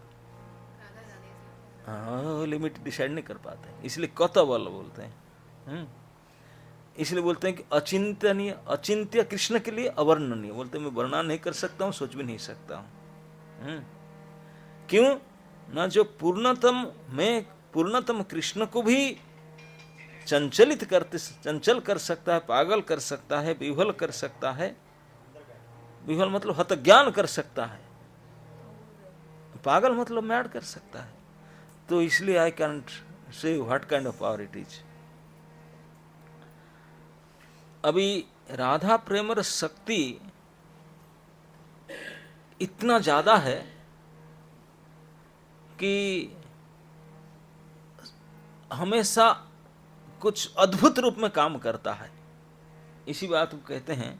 limit decide नहीं कर पाते, इसलिए कत बल बोलते हैं। इसलिए बोलते हैं कि अचिंतनीय, अचिंत्य कृष्ण के लिए अवर्णनीय, बोलते हैं मैं वर्णन नहीं कर सकता हूं, सोच भी नहीं सकता हूं। क्यों ना, जो पूर्णतम, मैं पूर्णतम कृष्ण को भी चंचल कर सकता है, पागल कर सकता है, विह्वल कर सकता है। विह्वल मतलब हतज्ञान कर सकता है, पागल मतलब मैड कर सकता है। तो इसलिए I can't See what kind of power it is. अभी राधा प्रेम रस शक्ति इतना ज्यादा है कि हमेशा कुछ अद्भुत रूप में काम करता है। इसी बात को कहते हैं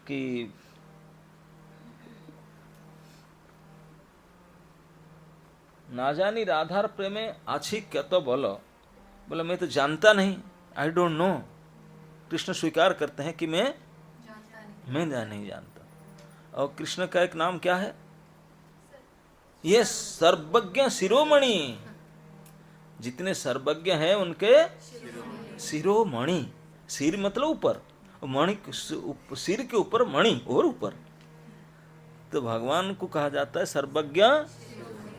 कि ना जानी राधार प्रेमे आछि क्या तो बोलो, बोला मैं तो जानता नहीं, आई डोंट नो। कृष्ण स्वीकार करते हैं कि मैं नहीं जानता। और कृष्ण का एक नाम क्या है? ये सर्वज्ञ शिरोमणि। जितने सर्वज्ञ हैं उनके शिरोमणि। सिर मतलब ऊपर, मणि सिर के ऊपर मणि और ऊपर, तो भगवान को कहा जाता है सर्वज्ञ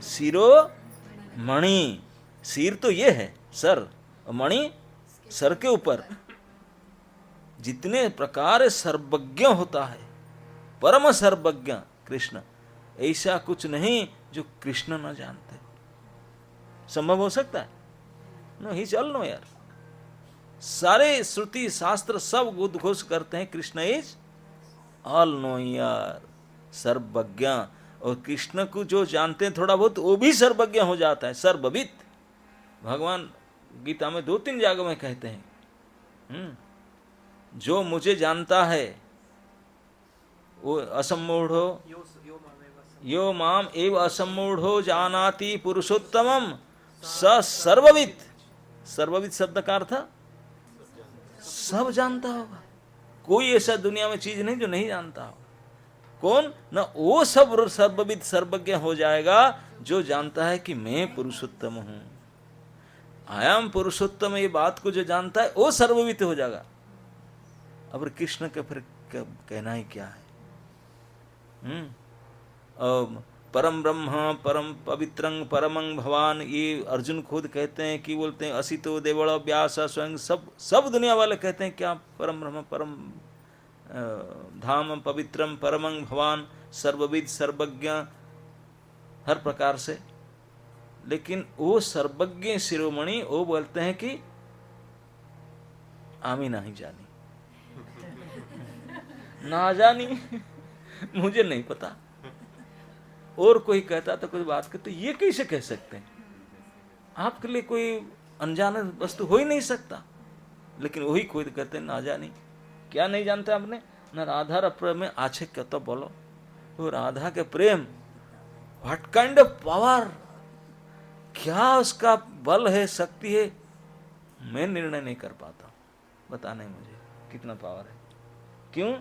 शिरोमणि। सिर तो ये है सर, और मणि सर के ऊपर। जितने प्रकार सर्वज्ञ होता है, परम सर्वज्ञ कृष्ण, ऐसा कुछ नहीं जो कृष्ण न जानते। संभव हो सकता है? नो, ही चल नो यार। सारे श्रुति शास्त्र सब उद्घोष करते हैं कृष्ण इज ऑल नोयर, सर्वज्ञ। और कृष्ण को जो जानते हैं थोड़ा बहुत, वो भी सर्वज्ञ हो जाता है, सर्वविद। भगवान गीता में 2-3 जगह में कहते हैं, जो मुझे जानता है वो असम्मूढ़ो, यो माम एव असम्मूढ़ो जानाति पुरुषोत्तमम स सर्वविद। सर्वविद शब्द का अर्थ सब जानता होगा। कोई ऐसा दुनिया में चीज नहीं जो नहीं जानता हो। कौन? ना वो सब सर्वविद सर्वज्ञ हो जाएगा जो जानता है कि मैं पुरुषोत्तम हूं, आई एम पुरुषोत्तम। ये बात को जो जानता है वो सर्वविद हो जाएगा। अब कृष्ण का फिर कहना ही क्या है? परम ब्रह्म परम पवित्रं परमं भवान, ये अर्जुन खुद कहते हैं कि बोलते हैं असितो देवल व्यास स्वयं, सब दुनिया वाले कहते हैं क्या? परम ब्रह्म परम धाम पवित्रम परमं भवान, सर्वविद सर्वज्ञ हर प्रकार से। लेकिन वो सर्वज्ञ शिरोमणि वो बोलते हैं कि आमी नहीं जानी, ना जानी, मुझे नहीं पता। और कोई कहता तो कोई बात करते, ये कैसे कह सकते हैं? आपके लिए कोई अनजान वस्तु हो ही नहीं सकता। लेकिन वही खुद कहते हैं ना जानी। क्या नहीं जानते आपने? ना राधा प्रेम में आछे क्या तो बोलो। वो राधा के प्रेम, व्हाट काइंड ऑफ पावर, क्या उसका बल है, शक्ति है, मैं निर्णय नहीं कर पाता। बताने मुझे कितना पावर है। क्यों?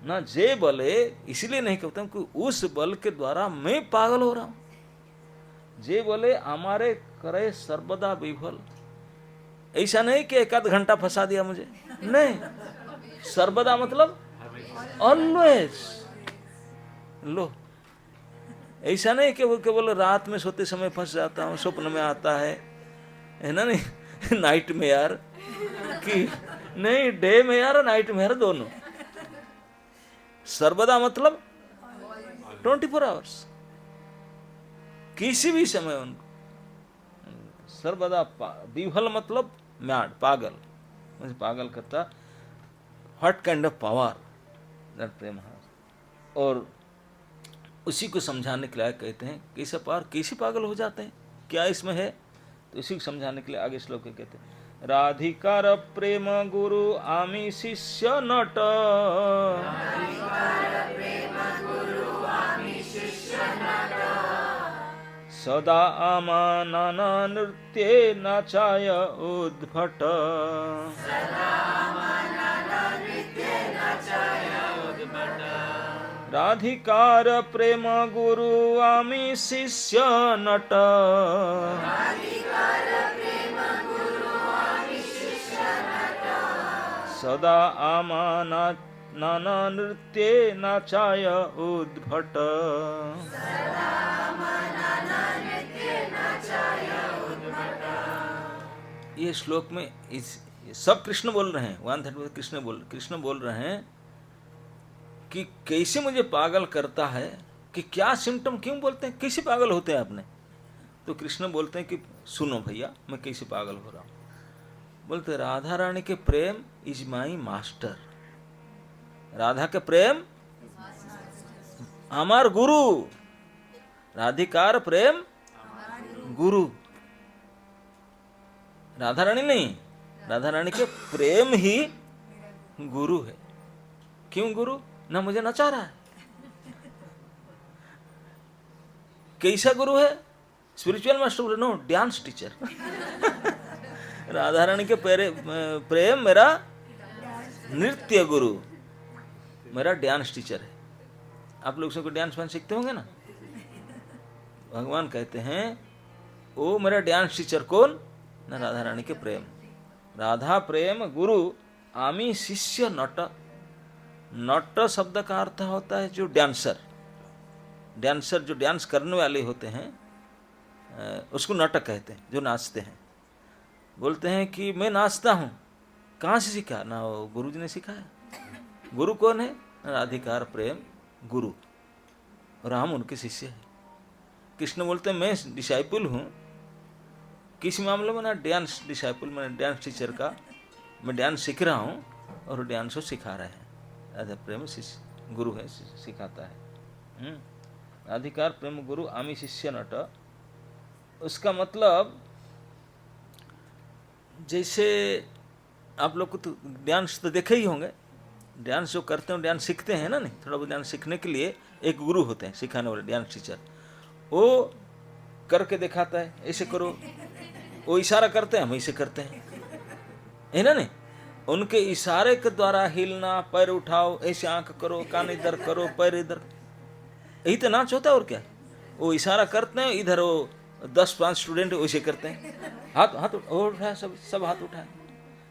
ना जे बल है, इसलिए नहीं कहता हूं कि उस बल के द्वारा मैं पागल हो रहा हूं। जे बोले हमारे करे सर्वदा विफल। ऐसा नहीं कि 1 आध घंटा फंसा दिया मुझे, नहीं। सर्वदा मतलब ऑलवेज। लो, ऐसा नहीं कि केवल रात में सोते समय फंस जाता हूँ, स्वप्न में आता है ना, नहीं नाइट में यार, कि नहीं डे में यार, नाइट में यार, दोनों। सर्वदा मतलब 24 आवर्स, किसी भी समय उनको सर्वदा। विफल मतलब मैड, पागल, मुझे पागल करता। What kind of power that Prem has. और उसी को समझाने के लिए कहते हैं कैसे पावर, कैसे पागल हो जाते हैं, क्या इसमें है? तो इसी को समझाने के लिए आगे श्लोक कहते हैं, राधिकार प्रेम गुरु आमी शिष्य नट, सदा आमानन नृत्ये नाचाय उद्भट। राधिकार प्रेम गुरु आमी शिष्य नट, सदा आमानन नृत्ये नाचाय उद्भट। ये श्लोक में सब कृष्ण बोल रहे हैं, 130 कृष्ण बोल रहे हैं कि कैसे मुझे पागल करता है, कि क्या सिम्टम, क्यों बोलते हैं, कैसे पागल होते हैं आपने? तो कृष्ण बोलते हैं कि सुनो भैया, मैं कैसे पागल हो रहा हूँ। बोलते राधा रानी के प्रेम इज माई मास्टर, राधा के प्रेम हमार गुरु, राधिकार प्रेम गुरु, राधा रानी नहीं, राधा रानी के प्रेम ही गुरु है। क्यों गुरु? ना मुझे नचा रहा है। कैसा गुरु है? Spiritual master? No, dance teacher. Radha Rani के प्रेम मेरा नृत्य गुरु, मेरा डांस टीचर है। आप लोग सबको डांस वांस सीखते होंगे ना। भगवान कहते हैं वो मेरा डांस टीचर कौन? ना राधा रानी के प्रेम, राधा प्रेम गुरु, आमी शिष्य नट। नट शब्द का अर्थ होता है जो डांसर, डांसर जो डांस करने वाले होते हैं उसको नटक कहते हैं, जो नाचते हैं। बोलते हैं कि मैं नाचता हूँ, कहाँ से सीखा? ना वो गुरु जी ने सिखाया। गुरु कौन है? राधिकार प्रेम गुरु, और हम उनके शिष्य हैं। कृष्ण बोलते हैं मैं डिसाइपल हूँ, किस मामले में? ना डांस डिसाइपल, मैं डांस टीचर का, मैं डांस सीख रहा हूँ और डांस को सिखा रहे हैं। राधा प्रेम शिष्य गुरु है, सिखाता है। अधिकार प्रेम गुरु आमी शिष्य नट। उसका मतलब जैसे आप लोग को तो डांस तो देखे ही होंगे, डांस जो करते हैं डांस सीखते हैं ना, नहीं थोड़ा बहुत डांस सीखने के लिए एक गुरु होते हैं सिखाने वाले, डांस टीचर। वो करके दिखाता है, ऐसे करो, वो इशारा करते हैं, हम ऐसे करते हैं, है ना। नहीं, उनके इशारे के द्वारा हिलना, पैर उठाओ, ऐसे आंख करो, कान इधर करो, पैर इधर, यही तो नाच होता है। और क्या? वो इशारा करते हैं, इधर वो 10-5 स्टूडेंट वैसे करते हैं, हाथ उठाए, सब हाथ उठाए।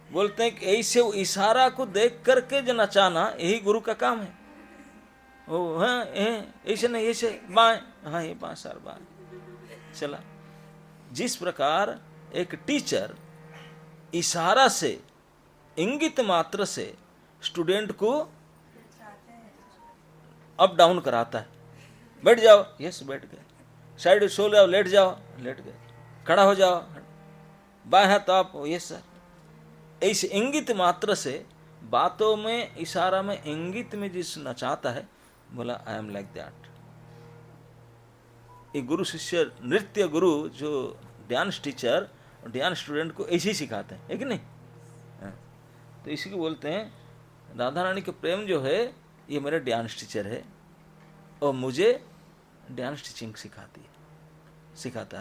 बोलते हैं कि ऐसे इशारा को देख करके जो नचाना, यही गुरु का काम है। ओ हाँ, ऐसे नहीं, ऐसे बाएं, हाँ ये बाएं सर बाएं चला। जिस प्रकार एक टीचर इशारा से, इंगित मात्र से स्टूडेंट को अप डाउन कराता है, बैठ जाओ, यस बैठ गए, साइड सो जाओ, लेट जाओ, लेट गए, खड़ा हो जाओ, बाएं हाथ आप, यस सर। ऐसे इंगित मात्र से, बातों में, इशारा में, इंगित में जिस नचाता है, बोला आई एम लाइक दैट। एक गुरु शिष्य, नृत्य गुरु जो डांस टीचर डांस स्टूडेंट को ऐसे ही सिखाते हैं, है कि नहीं? तो इसी को बोलते हैं राधा रानी के प्रेम जो है ये मेरा डांस टीचर है और मुझे डांस टीचिंग सिखाता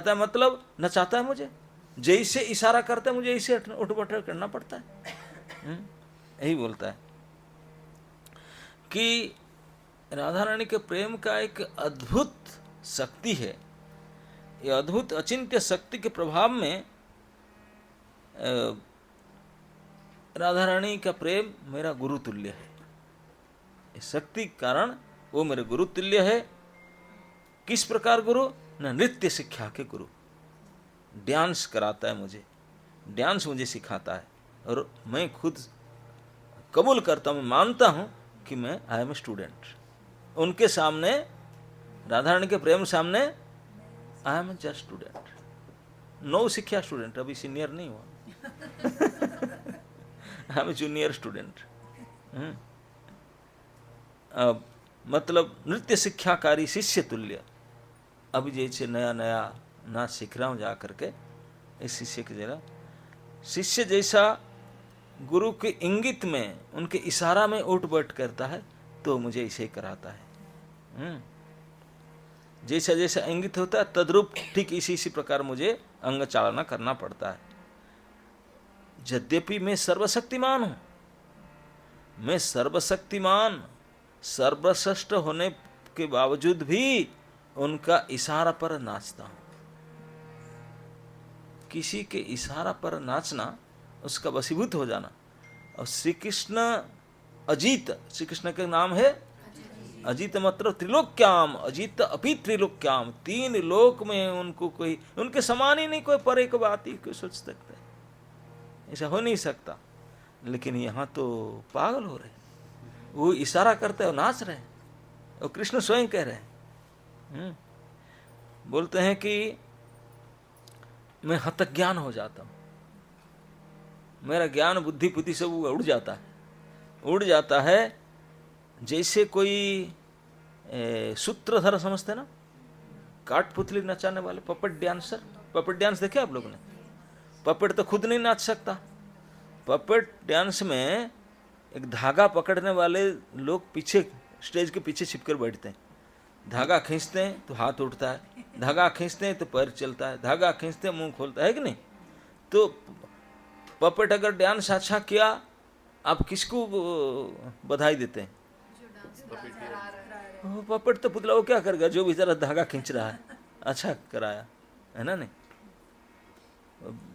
है मतलब नचाता है मुझे, जैसे इशारा करता है मुझे ऐसे उठ बैठ करना पड़ता है। यही बोलता है कि राधा रानी के प्रेम का एक अद्भुत शक्ति है। ये अद्भुत अचिंत्य शक्ति के प्रभाव में राधा रानी का प्रेम मेरा गुरु तुल्य है। इस शक्ति के कारण वो मेरे गुरु तुल्य है। किस प्रकार गुरु? न नृत्य शिक्षा के गुरु, डांस कराता है मुझे, डांस मुझे सिखाता है और मैं खुद कबूल करता हूँ, मानता हूँ कि मैं आई एम ए स्टूडेंट। उनके सामने, राधा रानी के प्रेम सामने, I am just student, no शिक्षा स्टूडेंट, अभी सीनियर नहीं हुआ। I am junior student. मतलब नृत्य शिक्षाकारी शिष्य तुल्य। अभी जैसे नया नया नाच सीख रहा हूँ जा करके, इस शिष्य की जगह शिष्य जैसा गुरु के इंगित में, उनके इशारा में उठ बैठ करता है तो मुझे इसे कराता है। जैसा जैसा इंगित होता है तद्रूप ठीक इसी प्रकार मुझे अंग चालना करना पड़ता है। यद्यपि मैं सर्वशक्तिमान हूं, मैं सर्वशक्तिमान सर्वश्रेष्ठ होने के बावजूद भी उनका इशारा पर नाचता हूं। किसी के इशारा पर नाचना, उसका वशीभूत हो जाना। और श्री कृष्ण अजीत, श्री कृष्ण का नाम है अजीत, मतलब त्रिलोक्याम, अजीत अपि त्रिलोक्याम, 3 लोक में उनको कोई, उनके समान ही नहीं कोई परे की बात ही कोई सोच सकता है, ऐसा हो नहीं सकता। लेकिन यहाँ तो पागल हो रहे, वो इशारा करते हैं और नाच रहे हैं, और कृष्ण स्वयं कह रहे हैं बोलते हैं कि मैं हतज्ञान हो जाता हूँ, मेरा ज्ञान बुद्धि पुद्धि सब उड़ जाता है। जैसे कोई सूत्रधर समझते ना, काठपुतली नचाने वाले, पपेट डांसर। पपेट डांस देखे आप लोगों ने? पपेट तो खुद नहीं नाच सकता। पपेट डांस में एक धागा पकड़ने वाले लोग पीछे, स्टेज के पीछे छिपकर बैठते हैं। धागा खींचते हैं तो हाथ उठता है, धागा खींचते हैं तो पैर चलता है, धागा खींचते हैं मुंह खोलता है कि नहीं? तो पपेट अगर डांस अच्छा किया, आप किसको बधाई देते हैं? वो पपेट तो पुतला, वो क्या करेगा? जो बेचारा धागा खींच रहा है, अच्छा कराया है ना? नहीं,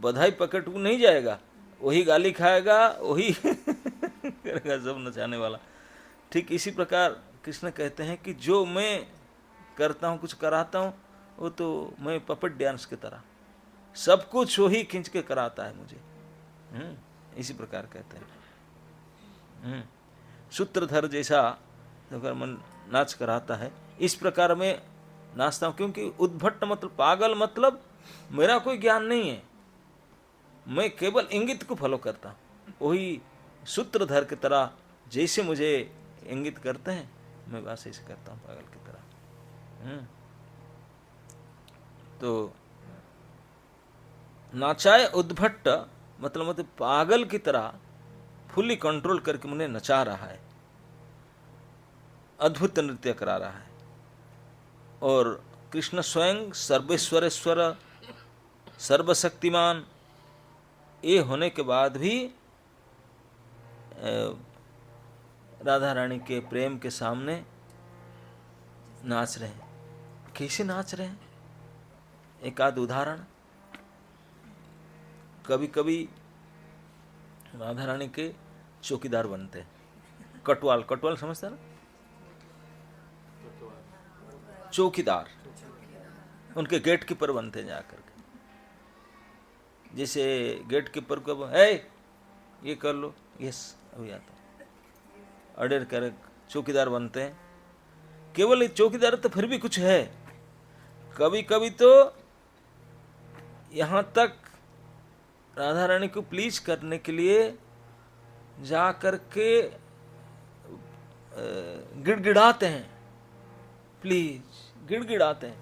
बधाई पकड़ को नहीं जाएगा, वही गाली खाएगा, वही करेगा सब नचाने वाला। ठीक इसी प्रकार कृष्ण कहते हैं कि जो मैं करता हूँ, कुछ कराता हूँ, वो तो मैं पपेट डांस की तरह, सब कुछ वही खींच के कराता है मुझे। इसी प्रकार कहते हैं। सूत्रधर जैसा अगर मन नाच कराता है, इस प्रकार मैं नाचता हूँ। क्योंकि उद्भट मतलब पागल, मतलब मेरा कोई ज्ञान नहीं है, मैं केवल इंगित को फॉलो करता हूँ। वही सूत्रधर की तरह जैसे मुझे इंगित करते हैं, मैं वैसे ऐसे करता हूँ, पागल की तरह। तो नाचाए उद्भट मतलब पागल की तरह फुल्ली कंट्रोल करके मुझे नचा रहा है, अद्भुत नृत्य करा रहा है। और कृष्ण स्वयं सर्वेश्वरेश्वर, सर्वशक्तिमान, ये होने के बाद भी राधा रानी के प्रेम के सामने नाच रहे हैं। कैसे नाच रहे हैं? एक आध उदाहरण। कभी कभी राधा रानी के चौकीदार बनते हैं, कटवाल, कटवाल समझते हैं ना? चौकीदार, उनके गेट कीपर बनते हैं जाकर के। जैसे गेट कीपर को ये कर लो, यस अभी आता, ऑर्डर कर, चौकीदार बनते हैं। केवल चौकीदार तो फिर भी कुछ है। कभी कभी तो यहाँ तक राधा रानी को प्लीज करने के लिए जा करके गिड़गिड़ाते हैं, प्लीज गिड़गिड़ाते हैं,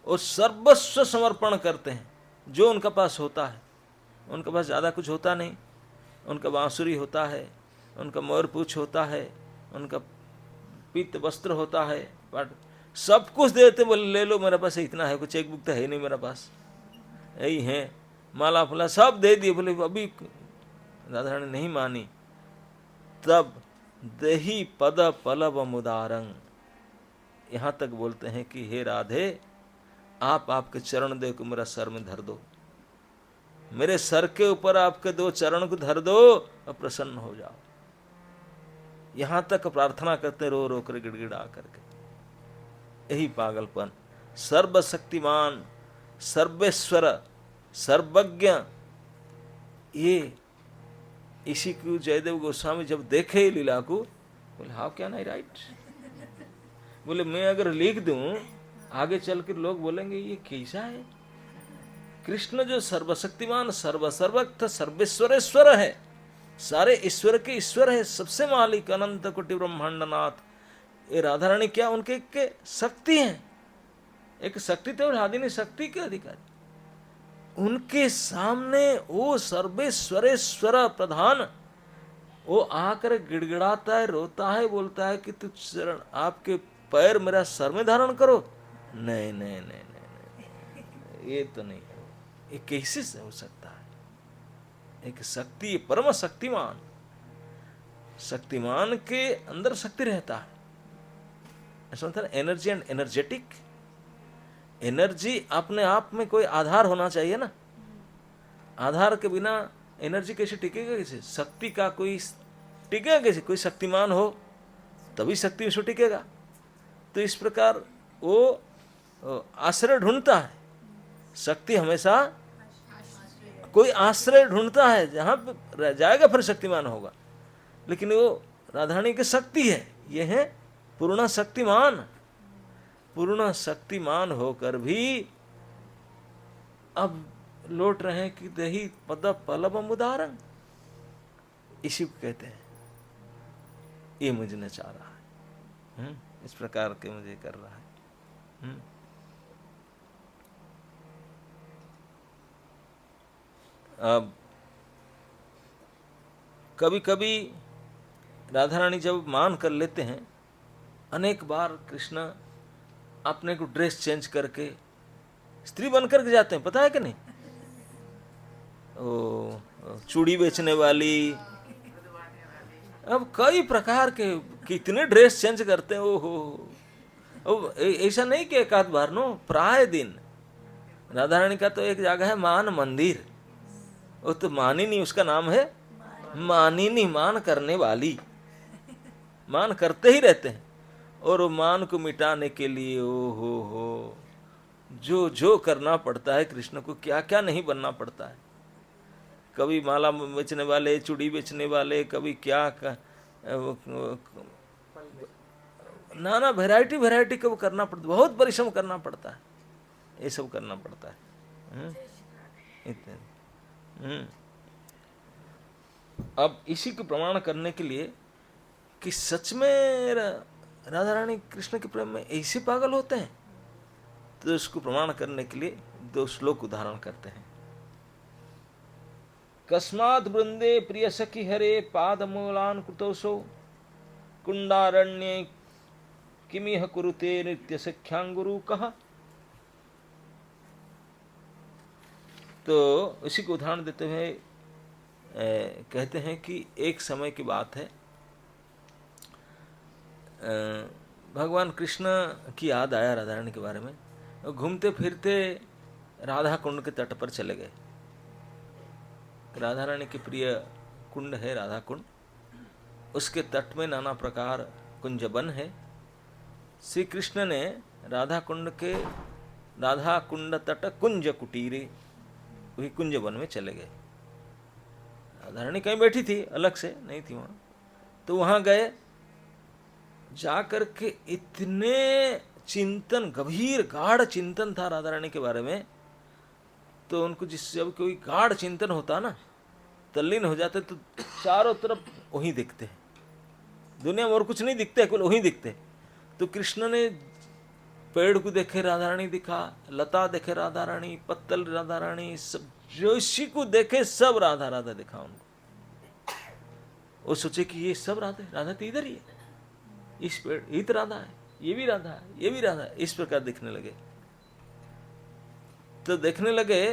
और सर्वस्व समर्पण करते हैं जो उनका पास होता है। उनके पास ज़्यादा कुछ होता नहीं, उनका बांसुरी होता है, उनका मोरपूछ होता है, उनका पीत वस्त्र होता है, बट सब कुछ देते। बोले ले लो, मेरे पास इतना है, कुछ चेक बुक तो है नहीं मेरा पास, यही है, माला फला सब दे दिए। बोले अभी राधा रानी नहीं मानी, तब देही पद पलव मुदारंग, यहाँ तक बोलते हैं कि हे राधे, आप आपके चरण दे को मेरा सर में धर दो, मेरे सर के ऊपर आपके दो चरण को धर दो और प्रसन्न हो जाओ। यहां तक प्रार्थना करते रो रो कर, गिड़गिड़ा करके। यही पागलपन। सर्वशक्तिमान, सर्वेश्वर, सर्वज्ञ, ये इसी को जयदेव गोस्वामी जब देखे लीला को, बोले हाउ कैन आई राइट। बोले मैं अगर लिख दूं, आगे चल कर लोग बोलेंगे ये कैसा है। कृष्ण जो सर्वशक्तिमान, सर्वसर्वज्ञ, सर्वेश्वरेश्वर है, सारे ईश्वर के ईश्वर है, सबसे मालिक, अनंत कोटि ब्रह्मांडनाथ। ये राधा रानी क्या उनके के शक्ति है, एक शक्ति तो राधिनी शक्ति के अधिकारी। उनके सामने वो सर्वेश्वरेश्वर प्रधान, वो आकर गिड़गिड़ाता है, रोता है, बोलता है कि तू चरण, आपके पैर मेरा सर में धारण करो। नहीं नहीं नहीं नहीं, नहीं, ये तो नहीं, ये कैसे से हो सकता है। एक शक्ति, परम शक्तिमान, शक्तिमान के अंदर शक्ति रहता है। ऐसा होता है एनर्जी एंड एनर्जेटिक। एनर्जी अपने आप में कोई आधार होना चाहिए ना, आधार के बिना एनर्जी कैसे टिकेगा, कैसे शक्ति का कोई टिकेगा, कैसे कोई शक्तिमान हो तभी शक्ति उसको टिकेगा। तो इस प्रकार वो आश्रय ढूंढता है, शक्ति हमेशा कोई आश्रय ढूंढता है, जहां पर जाएगा फिर शक्तिमान होगा। लेकिन वो राधारानी की शक्ति है, ये है पूर्ण शक्तिमान। पूर्ण शक्तिमान होकर भी अब लौट रहे हैं कि दही पद पलव उदाहरण, इसी को कहते हैं ये मुझे नचा रहा है, इस प्रकार के मुझे कर रहा है। अब कभी कभी राधा रानी जब मान कर लेते हैं, अनेक बार कृष्ण अपने को ड्रेस चेंज करके स्त्री बन करके जाते हैं, पता है कि नहीं? ओ चूड़ी बेचने वाली, अब कई प्रकार के कितने ड्रेस चेंज करते हैं। ओहो, ऐसा नहीं कि एक आध बार, नो, प्राय दिन। राधा रानी का तो एक जगह है मान मंदिर, वो तो मानिनी, उसका नाम है मानिनी, मान करने वाली, मान करते ही रहते हैं। और वो मान को मिटाने के लिए ओ हो जो जो करना पड़ता है कृष्ण को, क्या क्या नहीं बनना पड़ता है। कभी माला बेचने वाले, चूड़ी बेचने वाले, कभी क्या नाना वैरायटी को करना पड़ता, बहुत परिश्रम करना पड़ता है, ये सब करना पड़ता है। अब इसी को प्रमाण करने के लिए कि सच में राधा रानी कृष्ण के प्रेम में ऐसे पागल होते हैं, तो इसको प्रमाण करने के लिए दो श्लोक उदाहरण करते हैं। कस्मात् वृंदे प्रिय सखी हरे पाद मूलान कृतोसो कुंडारण्ये किमिह कुरुते नित्य सख्यांगुरु कहा। तो इसी को उदाहरण देते हुए कहते हैं कि एक समय की बात है, भगवान कृष्ण की याद आया राधा रानी के बारे में, घूमते फिरते राधा कुंड के तट पर चले गए। राधा रानी के प्रिय कुंड है राधा कुंड, उसके तट में नाना प्रकार कुंजबन है। श्री कृष्ण ने राधा कुंड तट कुंज कुटीरे, वही कुंजबन में चले गए। राधा रानी कहीं बैठी थी, अलग से नहीं थी वहां, तो वहां गए। जाकर के इतने चिंतन, गंभीर गाढ़ चिंतन था राधा रानी के बारे में, तो उनको जब कोई गाढ़ चिंतन होता ना, तल्लीन हो जाते, तो चारों तरफ वही दिखते हैं, दुनिया में और कुछ नहीं दिखते, केवल वही दिखते। तो कृष्ण ने पेड़ को देखे राधा रानी दिखा, लता देखे राधा रानी, पत्तल राधा रानी, सब जो इसी को देखे सब राधा राधा दिखा उनको। वो सोचे कि ये सब राधा तो इधर ही है, इस पेड़ ये तो राधा है, ये भी राधा है, ये भी राधा है, इस प्रकार दिखने लगे। तो देखने लगे,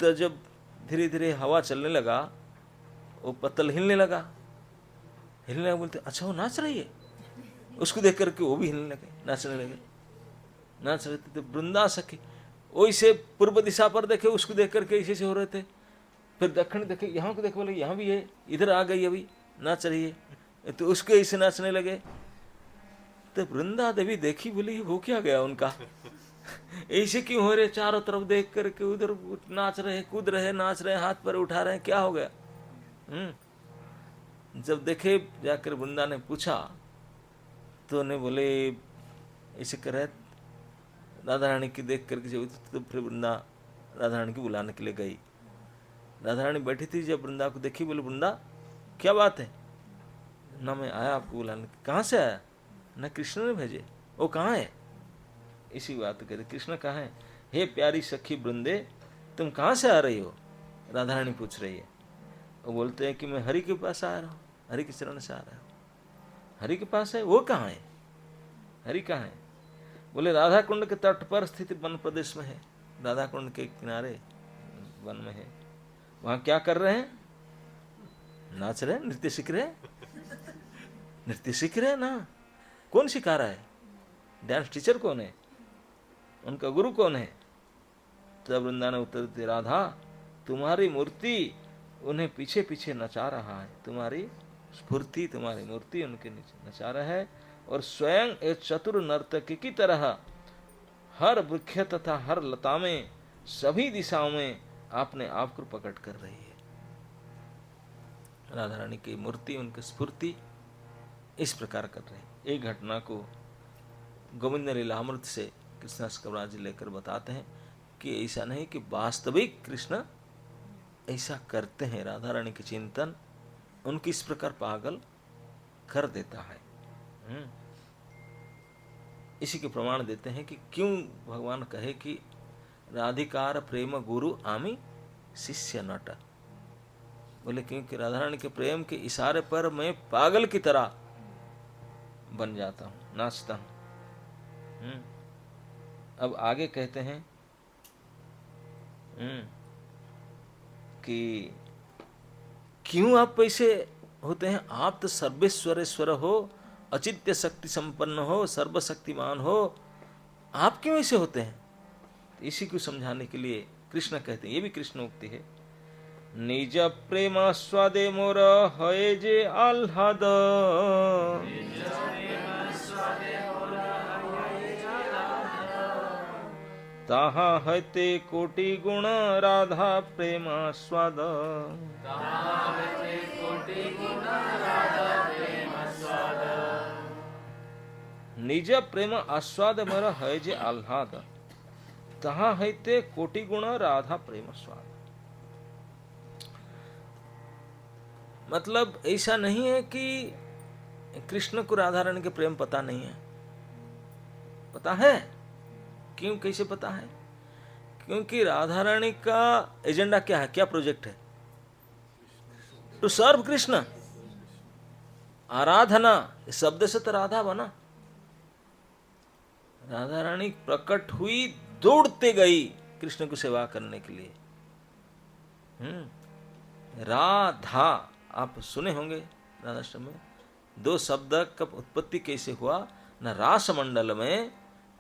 तो जब धीरे धीरे हवा चलने लगा, वो पत्तल हिलने लगा, बोलते अच्छा वो नाच रही है। उसको देख करके वो भी हिलने लगे, नाचने लगे, नाच रहे थे। तो वृंदा सखी वैसे पूर्व दिशा पर देखे, उसको देख करके ऐसे से हो रहे थे। फिर दक्षिण देखे, यहाँ को देखे, बोले यहाँ भी है, इधर आ गई अभी नाच रही है, तो उसको ऐसे नाचने लगे। तो वृंदा देवी देखी, बोली हो क्या गया उनका, ऐसे क्यों हो रहे, चारों तरफ देख करके उधर नाच रहे, कूद रहे, नाच रहे, हाथ पर उठा रहे, क्या हो गया। जब देखे जाकर वृंदा ने पूछा, तो उन्हें बोले ऐसे कर रहे। राधा रानी की देख करके जब, तो फिर वृंदा राधा रानी को बुलाने के लिए गई। राधा रानी बैठी थी, जब वृंदा को देखी, बोले वृंदा क्या बात है। ना मैं आया आपको बुलाने, कहाँ से आया, ना कृष्ण ने भेजे, वो कहाँ है। इसी बात करे, कृष्ण कहाँ है। हे प्यारी सखी वृंदे, तुम कहाँ से आ रही हो, राधा रानी पूछ रही है। वो बोलते हैं कि मैं हरि के पास आ रहा हूँ, हरि के चरण से आ रहा हूँ। हरि के पास है, वो कहाँ है, हरि कहाँ है। बोले राधा कुंड के तट पर स्थित वन प्रदेश में है, राधा कुंड के किनारे वन में है। वहां क्या कर रहे हैं, नाच रहे, नृत्य सीख रहे, नृत्य सीख रहे ना। कौन सिखा रहा है, डांस टीचर कौन है, उनका गुरु कौन है। तब वृंदा ने उत्तर दिया, राधा तुम्हारी मूर्ति उन्हें पीछे पीछे नचा रहा है, तुम्हारी स्फूर्ति, तुम्हारी मूर्ति उनके नीचे नचा रहा है, और स्वयं एक चतुर नर्तकी की तरह हर वृक्ष तथा हर लता में सभी दिशाओं में आपने आप को प्रकट कर रही है। राधा रानी की मूर्ति, उनकी स्फूर्ति इस प्रकार कर रही है। एक घटना को गोविंद लीलामृत से कृष्णाष्टकम कविराज लेकर बताते हैं कि ऐसा नहीं कि वास्तविक कृष्ण ऐसा करते हैं। राधा रानी के चिंतन उनकी इस प्रकार पागल कर देता है। इसी के प्रमाण देते हैं कि क्यों भगवान कहे कि राधिकार प्रेम गुरु आमी शिष्य नट। बोले क्योंकि राधा रानी के प्रेम के इशारे पर मैं पागल की तरह बन जाता हूं, नाचता हूं। अब आगे कहते हैं कि क्यों आप ऐसे होते हैं? आप तो सर्वेश्वरेश्वर हो, अचित्य शक्ति संपन्न हो, सर्वशक्तिमान हो, आप क्यों ऐसे होते हैं? तो इसी को समझाने के लिए कृष्ण कहते हैं, ये भी कृष्ण उक्ति है, निज प्रेमास्वादे मोर हय जे आह्लाद, ताहा हते कोटि गुण राधा प्रेमास्वाद। निज प्रेम आस्वाद मोर हय जे आह्लाद, ताहा हते कोटि गुण राधा प्रेम स्वाद। मतलब ऐसा नहीं है कि कृष्ण को राधा रानी के प्रेम पता नहीं है, पता है। क्यों, कैसे पता है? क्योंकि राधा रानी का एजेंडा क्या है, क्या प्रोजेक्ट है? To serve Krishna. आराधना इस शब्द से तो राधा बना। राधा रानी प्रकट हुई, दौड़ते गई कृष्ण को सेवा करने के लिए। राधा, आप सुने होंगे राधाष्टम में दो शब्द का उत्पत्ति कैसे हुआ ना, रास मंडल में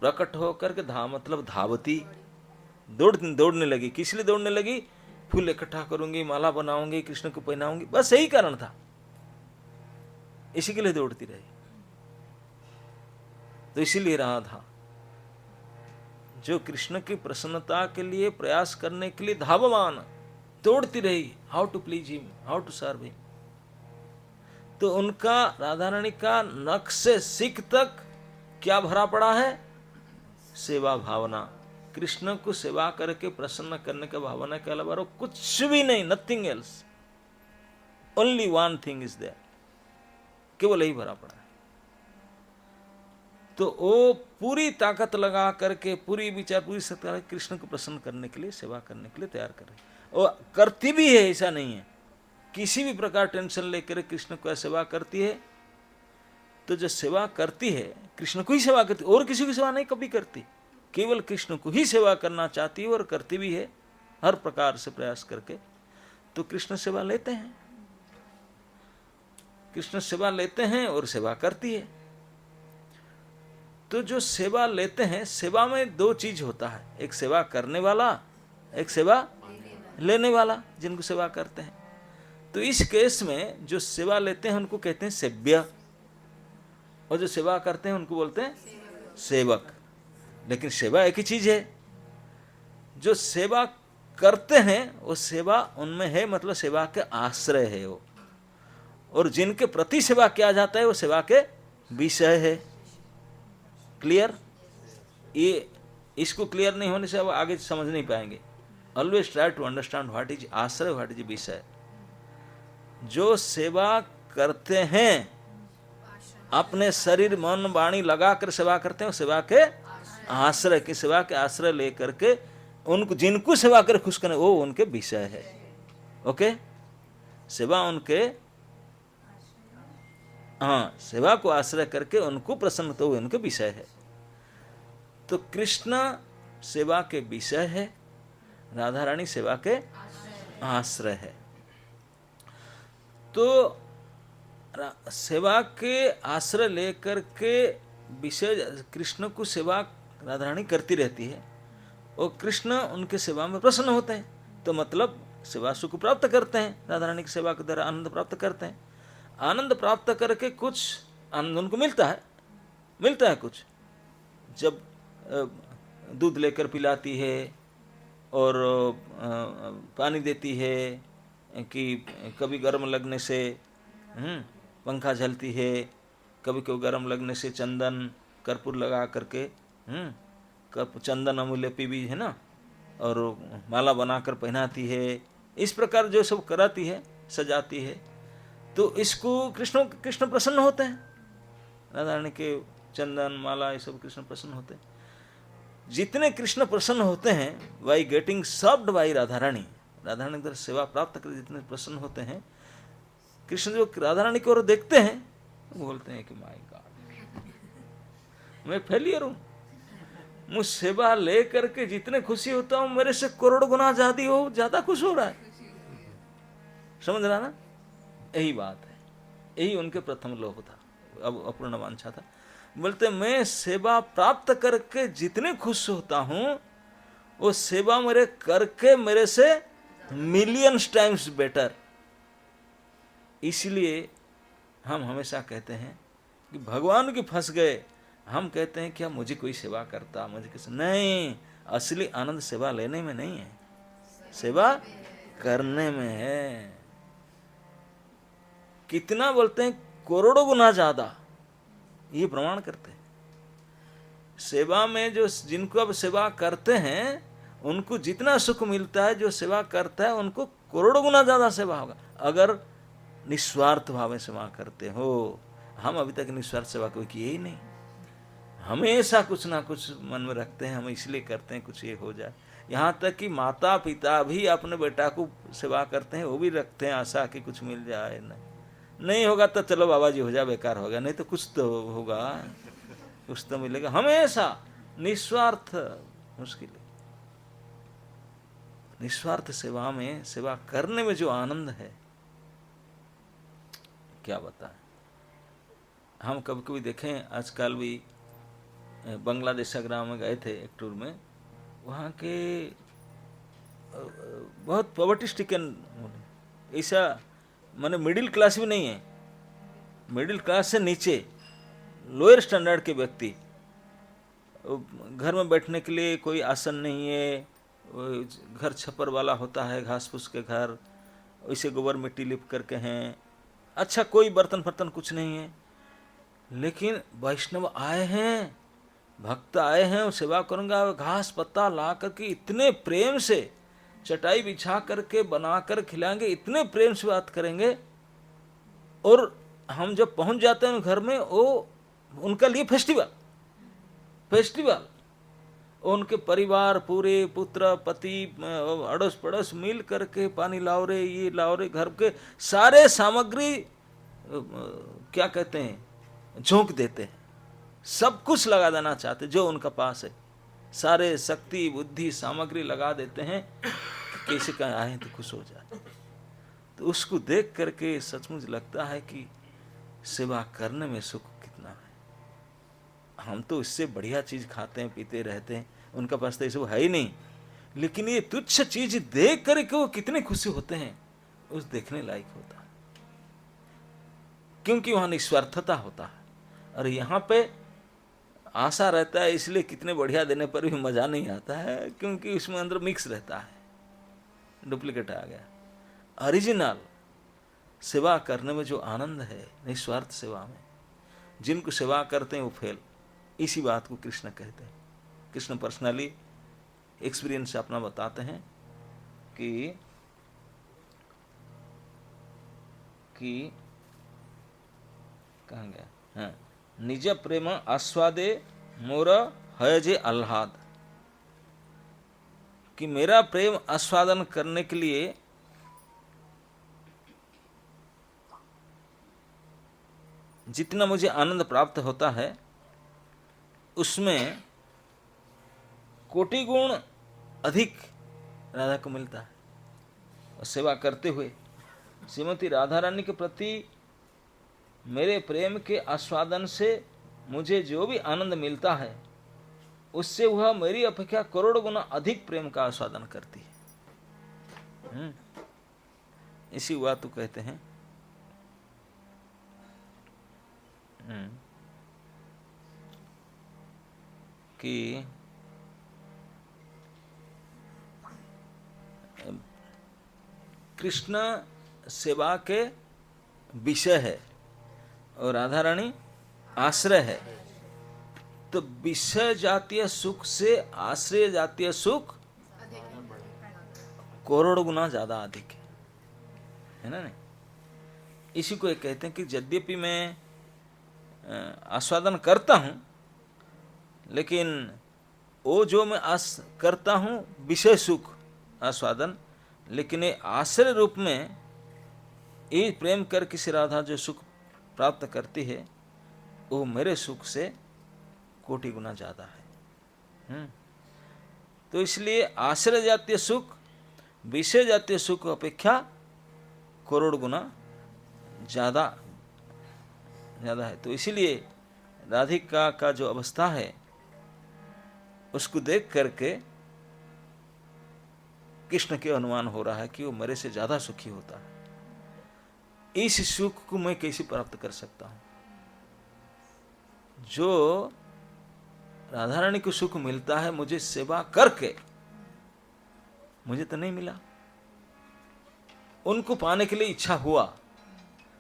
प्रकट होकर के मतलब धावती, दौड़ने लगी। किस लिए दौड़ने लगी? फूल इकट्ठा करूंगी, माला बनाऊंगी, कृष्ण को पहनाऊंगी, बस यही कारण था, इसी के लिए दौड़ती रही। तो इसीलिए राधा जो कृष्ण की प्रसन्नता के लिए प्रयास करने के लिए धावमान दौड़ती रही, how to please him, how to serve him. तो उनका, राधा रानी का नख से सिख तक क्या भरा पड़ा है? सेवा भावना। कृष्ण को सेवा करके प्रसन्न करने का भावना के अलावा और कुछ भी नहीं, nothing else, only one thing is there, केवल यही भरा पड़ा है। तो वो पूरी ताकत लगा करके, पूरी विचार, पूरी सत्ता कृष्ण को प्रसन्न करने के लिए, सेवा करने के लिए तैयार कर रही, और करती भी है। ऐसा नहीं है किसी भी प्रकार टेंशन लेकर कृष्ण को सेवा करती है। तो जो सेवा करती है कृष्ण को ही सेवा करती, और किसी की सेवा नहीं कभी करती, केवल कृष्ण को ही सेवा करना चाहती है और करती भी है हर प्रकार से प्रयास करके। तो कृष्ण सेवा लेते हैं, कृष्ण सेवा लेते हैं और सेवा करती है। तो जो सेवा लेते हैं, सेवा में दो चीज होता है, एक सेवा करने वाला, एक सेवा लेने वाला, जिनको सेवा करते हैं। तो इस केस में जो सेवा लेते हैं उनको कहते हैं सेव्य, और जो सेवा करते हैं उनको बोलते हैं सेवक। लेकिन सेवा एक ही चीज है। जो सेवा करते हैं वो सेवा उनमें है, मतलब सेवा के आश्रय है वो, और जिनके प्रति सेवा किया जाता है वो सेवा के विषय है। क्लियर? ये इसको क्लियर नहीं होने से अब आगे समझ नहीं पाएंगे। Always try to understand what is आश्रय, व्हाट इज विषय। जो सेवा करते हैं अपने शरीर मन वाणी लगा कर सेवा करते हैं, सेवा के आश्रय की, सेवा के आश्रय लेकर के उनको, जिनको सेवा कर खुश करने, वो उनके विषय है। ओके, सेवा उनके, हाँ, सेवा को आश्रय करके उनको प्रसन्न तो वो उनके विषय है। तो कृष्ण सेवा के विषय है, राधा रानी सेवा के आश्रय है। तो सेवा के आश्रय लेकर के विषय कृष्ण को सेवा राधा रानी करती रहती है, और कृष्ण उनके सेवा में प्रसन्न होते हैं। तो मतलब सेवा सुख प्राप्त करते हैं, राधा रानी की सेवा के द्वारा आनंद प्राप्त करते हैं। आनंद प्राप्त करके कुछ आनंद उनको मिलता है कुछ। जब दूध लेकर पिलाती है और पानी देती है, कि कभी गर्म लगने से पंखा झलती है, कभी कभी गर्म लगने से चंदन कर्पूर लगा करके, चंदन अमूल्य पीबी है ना, और माला बनाकर पहनाती है, इस प्रकार जो सब कराती है, सजाती है, तो इसको कृष्ण प्रसन्न होते हैं। राधा रानी के चंदन माला ये सब कृष्ण प्रसन्न होते हैं। जितने कृष्ण प्रसन्न होते हैं by getting served by Radha Rani की सेवा प्राप्त कर जितने प्रसन्न होते हैं, कृष्ण जो राधा रानी की ओर देखते हैं बोलते हैं कि माय गॉड, मैं फेलियर हूं, मुझ सेवा ले करके जितने खुशी होता हूं मेरे से करोड़ गुना ज्यादा खुश हो रहा है। समझ रहा ना? यही बात है, यही उनके प्रथम लोभ था, अब अपूर्ण वांछा था। बोलते मैं सेवा प्राप्त करके जितने खुश होता हूं वो सेवा मेरे करके मेरे से मिलियंस टाइम्स बेटर। इसलिए हम हमेशा कहते हैं कि भगवान की फंस गए, हम कहते हैं क्या मुझे कोई सेवा करता, मुझे किसी नहीं, असली आनंद सेवा लेने में नहीं है, सेवा करने में है। कितना बोलते हैं, करोड़ों गुना ज्यादा, ये प्रमाण करते हैं। सेवा में जो जिनको अब सेवा करते हैं उनको जितना सुख मिलता है, जो सेवा करता है उनको करोड़ों गुना ज्यादा सेवा होगा अगर निस्वार्थ भाव में सेवा करते हो। हम अभी तक निस्वार्थ सेवा कोई किए ही नहीं, हमेशा कुछ ना कुछ मन में रखते हैं, हम इसलिए करते हैं कुछ ये हो जाए। यहाँ तक कि माता पिता भी अपने बेटा को सेवा करते हैं, वो भी रखते हैं आशा कि कुछ मिल जाए, नहीं होगा तो चलो बाबा जी हो जाए, बेकार होगा, नहीं तो कुछ तो होगा, कुछ तो मिलेगा। हमेशा निस्वार्थ, मुश्किल है। निस्वार्थ सेवा में, सेवा करने में जो आनंद है क्या बताएं। हम कभी कभी देखें, आजकल भी बांग्लादेश ग्राम में गए थे एक टूर में, वहाँ के बहुत पॉवर्टी स्टिकन, ऐसा माने मिडिल क्लास भी नहीं है, मिडिल क्लास से नीचे लोअर स्टैंडर्ड के व्यक्ति, घर में बैठने के लिए कोई आसन नहीं है, घर छप्पर वाला होता है, घास फूस के घर, वैसे गोबर मिट्टी लिप करके हैं, अच्छा कोई बर्तन फर्तन कुछ नहीं है, लेकिन वैष्णव आए हैं, भक्त आए हैं और सेवा करूँगा, घास पत्ता ला करके इतने प्रेम से चटाई बिछा करके बनाकर खिलाएंगे, इतने प्रेम से बात करेंगे, और हम जब पहुंच जाते हैं घर में, वो उनका लिए फेस्टिवल, उनके परिवार पूरे, पुत्र पति अड़ोस पड़ोस मिल करके पानी लाओ रे, ये लाओ रे, घर के सारे सामग्री क्या कहते हैं झोंक देते हैं, सब कुछ लगा देना चाहते जो उनका पास है, सारे शक्ति बुद्धि सामग्री लगा देते हैं, कैसे कहीं आए तो खुश हो जाए। तो उसको देख करके सचमुच लगता है कि सेवा करने में सुख कितना है। हम तो इससे बढ़िया चीज खाते हैं पीते रहते हैं, उनका पास तो ये सब है ही नहीं, लेकिन ये तुच्छ चीज देख करके वो कितने खुशी होते हैं, उस देखने लायक होता है, क्योंकि वहां निस्वार्थता होता है। और यहाँ पे आशा रहता है, इसलिए कितने बढ़िया देने पर भी मजा नहीं आता है, क्योंकि उसमें अंदर मिक्स रहता है, डुप्लीकेट आ गया। ओरिजिनल सेवा करने में जो आनंद है, निस्वार्थ सेवा में, जिनको सेवा करते हैं वो फेल, इसी बात को कृष्ण कहते हैं। कृष्ण पर्सनली एक्सपीरियंस से अपना बताते हैं कि कहाँ गया, हाँ, निज प्रेम आस्वादे मोर हयजे आह्लाद, कि मेरा प्रेम आस्वादन करने के लिए जितना मुझे आनंद प्राप्त होता है उसमें कोटि गुण अधिक राधा को मिलता है। और सेवा करते हुए श्रीमती राधा रानी के प्रति मेरे प्रेम के आस्वादन से मुझे जो भी आनंद मिलता है, उससे वह मेरी अपेक्षा करोड़ गुना अधिक प्रेम का आस्वादन करती है। इसी बात तो कहते हैं कि कृष्ण सेवा के विषय है और राधा रानी आश्रय है। तो विषय जातीय सुख से आश्रय जातीय सुख करोड़ गुना ज्यादा अधिक है ना नहीं? इसी को एक कहते हैं कि यद्यपि मैं आस्वादन करता हूं, लेकिन वो जो मैं करता हूं विषय सुख आस्वादन, लेकिन ये आश्रय रूप में ये प्रेम कर किसी राधा जो सुख प्राप्त करती है वो मेरे सुख से कोटि गुना ज्यादा है। तो इसलिए आश्रय जातीय सुख विषय जातीय सुख अपेक्षा करोड़ गुना ज्यादा है। तो इसीलिए राधिका का जो अवस्था है उसको देख करके कृष्ण के अनुमान हो रहा है कि वो मेरे से ज्यादा सुखी होता है। इस सुख को मैं कैसे प्राप्त कर सकता हूं? जो राधा रानी को सुख मिलता है मुझे सेवा करके, मुझे तो नहीं मिला। उनको पाने के लिए इच्छा हुआ,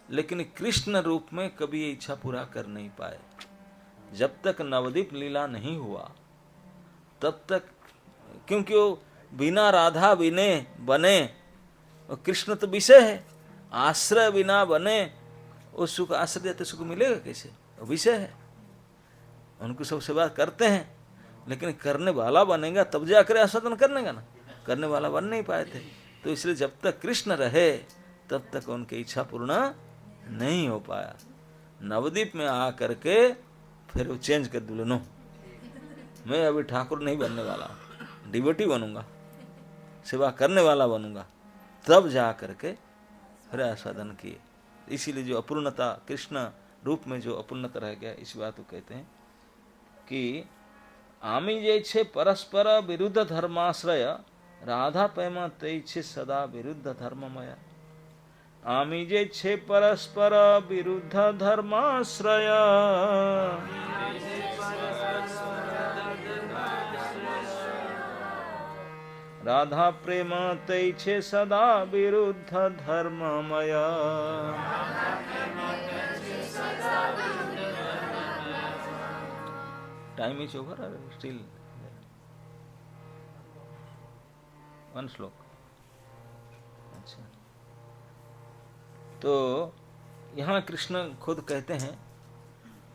लेकिन कृष्ण रूप में कभी ये इच्छा पूरा कर नहीं पाए। जब तक नवदीप लीला नहीं हुआ तब तक, क्योंकि वो बिना राधा बिने बने, और कृष्ण तो विषय है, आश्रय बिना बने वो सुख, आश्रय देते सुख मिलेगा कैसे? वो विषय है। उनको सब सेवा करते हैं, लेकिन करने वाला बनेगा तब जाकर आस्वादन करने का ना, करने वाला बन नहीं पाए थे। तो इसलिए जब तक कृष्ण रहे तब तक उनकी इच्छा पूर्ण नहीं हो पाया। नवदीप में आ करके फिर वो चेंज कर दुल्हनों, मैं अभी ठाकुर नहीं बनने वाला हूँ, डिवोटी बनूंगा, सेवा करने वाला बनूंगा, तब जा करके फिर आस्वादन किए। इसीलिए जो अपूर्णता कृष्ण रूप में जो अपूर्णता रह गया, इस बात को कहते हैं कि आमी जे छे परस्पर विरुद्ध धर्माश्रय, राधा प्रेम ते छे सदा विरुद्ध धर्ममय। आमी जे छे परस्पर विरुद्ध धर्माश्रय, राधा प्रेम ते छे सदा विरुद्ध धर्ममय। टाइम इज ओवर और स्टिल वन श्लोक। अच्छा, तो यहाँ कृष्ण खुद कहते हैं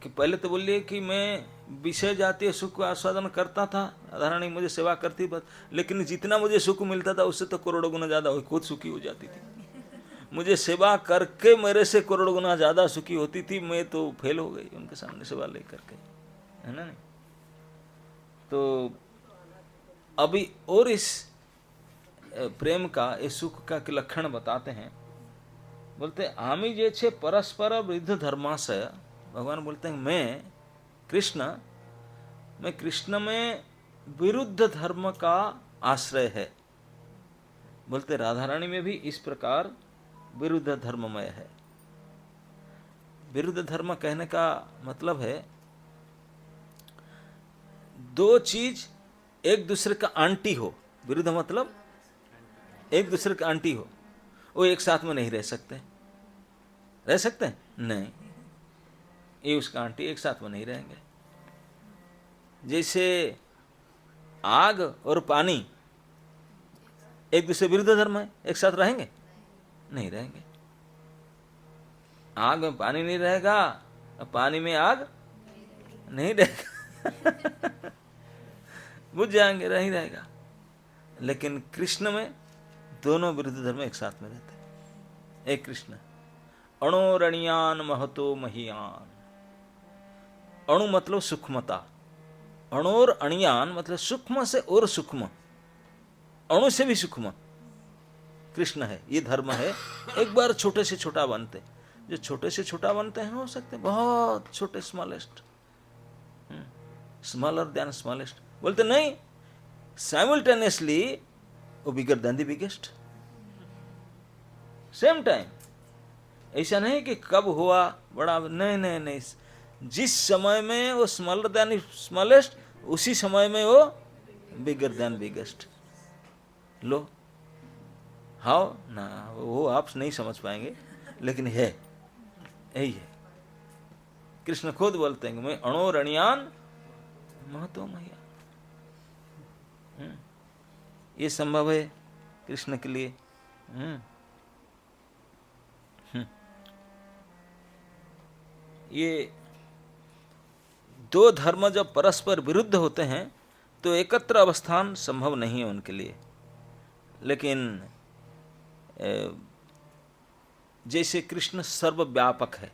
कि पहले तो बोलिए कि मैं विषय जातीय सुख को आस्वादन करता था, राधा रानी मुझे सेवा करती बस, लेकिन जितना मुझे सुख मिलता था उससे तो करोड़ों गुना ज्यादा हुई, खुद सुखी हो जाती थी। मुझे सेवा करके मेरे से करोड़ गुना ज्यादा सुखी होती थी, मैं तो फेल हो गई उनके सामने सेवा ले करके, है ना नहीं? तो अभी और इस प्रेम का, इस सुख का लक्षण बताते हैं। बोलते आमी जे छे परस्पर विरुद्ध धर्माशय, भगवान बोलते हैं मैं कृष्ण में विरुद्ध धर्म का आश्रय है। बोलते राधा रानी में भी इस प्रकार विरुद्ध धर्ममय है। विरुद्ध धर्म कहने का मतलब है दो चीज एक दूसरे का आंटी हो। विरुद्ध मतलब एक दूसरे का आंटी हो, वो एक साथ में नहीं रह सकते। रह सकते हैं? नहीं, ये उसका आंटी, एक साथ में नहीं रहेंगे। जैसे आग और पानी एक दूसरे विरुद्ध धर्म है, एक साथ रहेंगे? नहीं रहेंगे। आग में पानी नहीं रहेगा और पानी में आग नहीं रहेगा बुझ जाएंगे, नहीं रहेगा। लेकिन कृष्ण में दोनों विरुद्ध धर्म एक साथ में रहते हैं। एक कृष्ण अणोरणियान महतो महियान। अणु मतलब सूक्ष्मता, अणोर अणियान मतलब सूक्ष्म से और सूक्ष्म, अणु से भी सूक्ष्म कृष्ण है। ये धर्म है। एक बार छोटे से छोटा बनते, जो छोटे से छोटा बनते हैं हो सकते बहुत छोटे, स्मॉलेस्ट, स्मॉलर देन स्मॉलेस्ट। बोलते नहीं, साइमल्टेनियसली वो bigger than the biggest, same time. ऐसा नहीं कि कब हुआ बड़ा, नहीं नहीं नहीं, जिस समय में वो स्मॉलर देन स्मॉलेस्ट, उसी समय में वो bigger than biggest. Low how ना, वो आप नहीं समझ पाएंगे, लेकिन है, यही है। कृष्ण खुद बोलते हैं कि मैं अणोरणियान महतो मैया। ये संभव है कृष्ण के लिए। ये दो धर्म जब परस्पर विरुद्ध होते हैं तो एकत्र अवस्थान संभव नहीं है उनके लिए। लेकिन जैसे कृष्ण सर्वव्यापक है,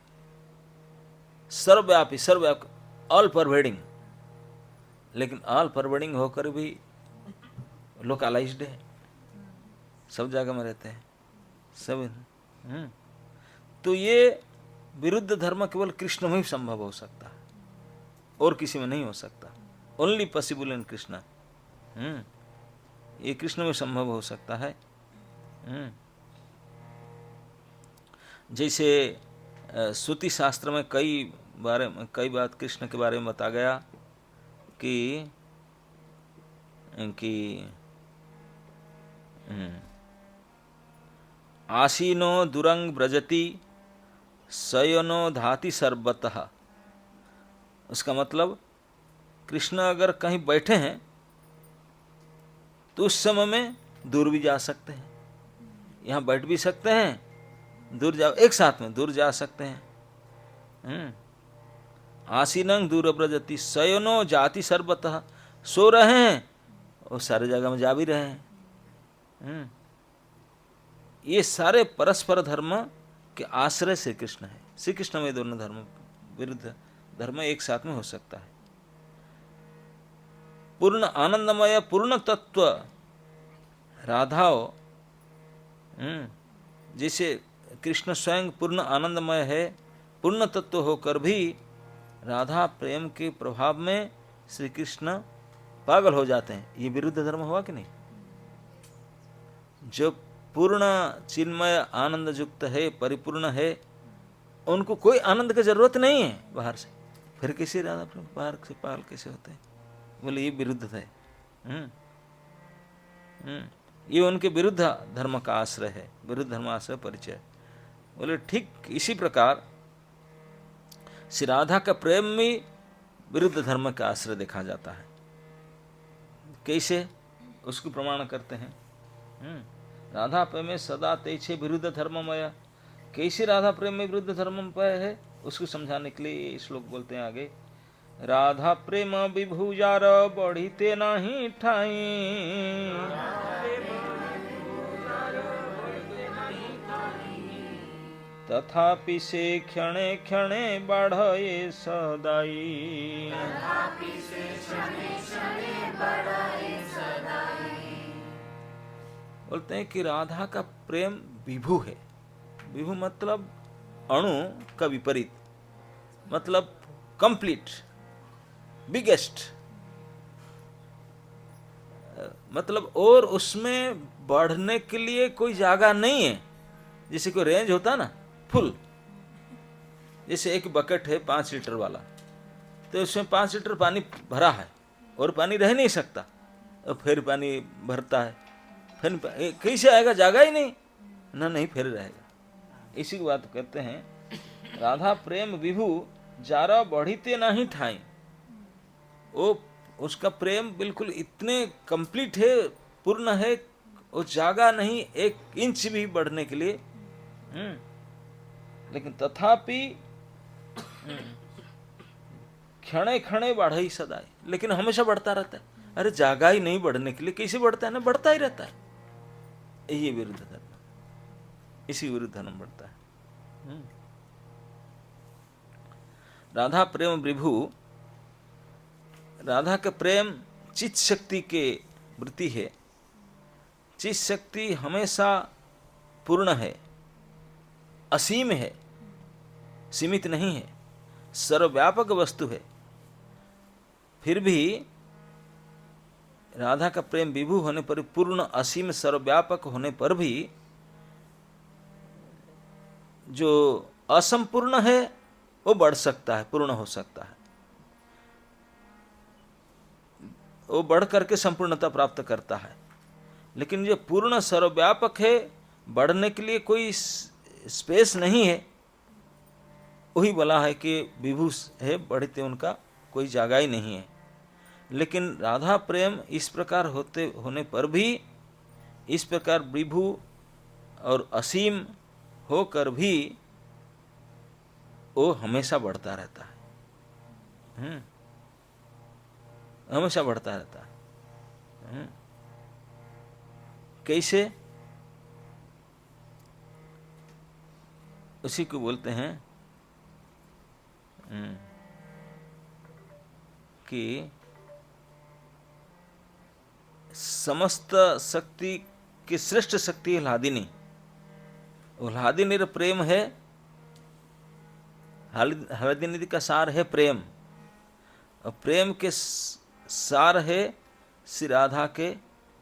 सर्वव्यापी, सर्वव्यापक, ऑल परवेडिंग, लेकिन ऑल परवेडिंग होकर भी लोकलाइज्ड है, सब जगह में रहते हैं सब। तो ये विरुद्ध धर्म केवल कृष्ण में ही संभव हो सकता है और किसी में नहीं हो सकता। Only possible in Krishna. ये कृष्ण में संभव हो सकता है। जैसे श्रुति शास्त्र में कई बात कृष्ण के बारे में बता गया कि आसीनो दुरंग व्रजति शयनो धाति सर्वतः। उसका मतलब कृष्ण अगर कहीं बैठे हैं तो उस समय में दूर भी जा सकते हैं, यहाँ बैठ भी सकते हैं, दूर जा, एक साथ में दूर जा सकते हैं। आसीनं दूर व्रजति शयनो जाति सर्वतः। सो रहे हैं और सारे जगह में जा भी रहे हैं। ये सारे परस्पर धर्म के आश्रय श्री कृष्ण है। श्री कृष्ण में दोनों धर्म विरुद्ध धर्म एक साथ में हो सकता है। पूर्ण आनंदमय पूर्ण तत्व राधाओ, जैसे कृष्ण स्वयं पूर्ण आनंदमय है, पूर्ण तत्व होकर भी राधा प्रेम के प्रभाव में श्री कृष्ण पागल हो जाते हैं। ये विरुद्ध धर्म हुआ कि नहीं? जो पूर्ण चिन्मय आनंद युक्त है, परिपूर्ण है, उनको कोई आनंद की जरूरत नहीं है बाहर से, फिर कैसे राधा प्रेम बाहर से पागल कैसे होते हैं? बोले ये विरुद्ध है। ये उनके विरुद्ध धर्म का आश्रय है, विरुद्ध धर्म आश्रय परिचय। बोले ठीक इसी प्रकार श्री राधा का प्रेम में विरुद्ध धर्म का आश्रय देखा जाता है। कैसे? उसको प्रमाण करते हैं। राधा प्रेम में सदा तेछे विरुद्ध धर्ममय। कैसे राधा प्रेम में विरुद्ध धर्ममय है उसको समझाने के लिए श्लोक बोलते हैं आगे। राधा प्रेम विभुजार बढ़ीते नहीं ठाई, तथापि से क्षणे क्षणे बढ़े सदाई। बोलते हैं कि राधा का प्रेम विभु है। विभु मतलब अणु का विपरीत, मतलब कंप्लीट, बिगेस्ट, मतलब और उसमें बढ़ने के लिए कोई जगह नहीं है। जैसे कोई रेंज होता है ना, फुल। जैसे एक बकेट है 5 लीटर वाला, तो उसमें 5 लीटर पानी भरा है और पानी रह नहीं सकता, और फिर पानी भरता है, फिर कैसे आएगा? जगह ही नहीं ना, नहीं फिर रहेगा। इसी की बात करते हैं। राधा प्रेम विभु जारा बढ़ीते नहीं ठाई। वो उसका प्रेम बिल्कुल इतने कंप्लीट है, पूर्ण है, वो जगह नहीं 1 इंच भी बढ़ने के लिए। लेकिन तथापि क्षणे क्षणे बढ़ई सदाई, लेकिन हमेशा बढ़ता रहता है। अरे जगह ही नहीं बढ़ने के लिए, कैसे बढ़ता है? ना, बढ़ता ही रहता है। ये विरुद्ध धर्म, इसी विरुद्ध धर्म बढ़ता है। राधा प्रेम विभु, राधा का प्रेम चित्त शक्ति के वृत्ति है। चित्त शक्ति हमेशा पूर्ण है, असीम है, सीमित नहीं है, सर्वव्यापक वस्तु है। फिर भी राधा का प्रेम विभु होने पर, पूर्ण असीम सर्वव्यापक होने पर भी जो असंपूर्ण है वो बढ़ सकता है, पूर्ण हो सकता है। वो बढ़ करके संपूर्णता प्राप्त करता है। लेकिन जो पूर्ण सर्वव्यापक है, बढ़ने के लिए कोई स्पेस नहीं है, वही बोला है कि विभु है, बढ़ते उनका कोई जगह ही नहीं है। लेकिन राधा प्रेम इस प्रकार होने पर भी, इस प्रकार विभु और असीम होकर भी वो हमेशा बढ़ता रहता है, हमेशा बढ़ता रहता है। कैसे? उसी को बोलते हैं कि समस्त शक्ति की श्रेष्ठ शक्ति है ह्लादिनी। ह्लादिनी प्रेम है, ह्लादिनी का सार है प्रेम, और प्रेम के सार है श्री राधा के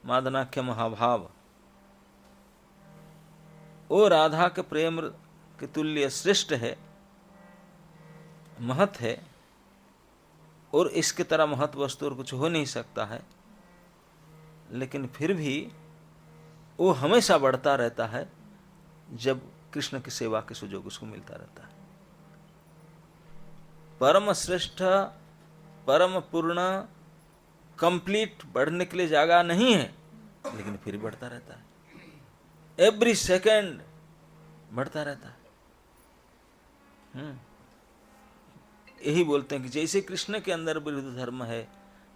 मादनाख्य महाभाव। वो राधा के प्रेम के तुल्य श्रेष्ठ है, महत है, और इसके तरह महत वस्तु और कुछ हो नहीं सकता है। लेकिन फिर भी वो हमेशा बढ़ता रहता है जब कृष्ण की सेवा के सुजोग उसको मिलता रहता है। परम श्रेष्ठ, परम पूर्ण, कंप्लीट बढ़ने के लिए जगह नहीं है, लेकिन फिर बढ़ता रहता है, एवरी सेकेंड बढ़ता रहता है। यही बोलते हैं कि जैसे कृष्ण के अंदर विरुद्ध धर्म है,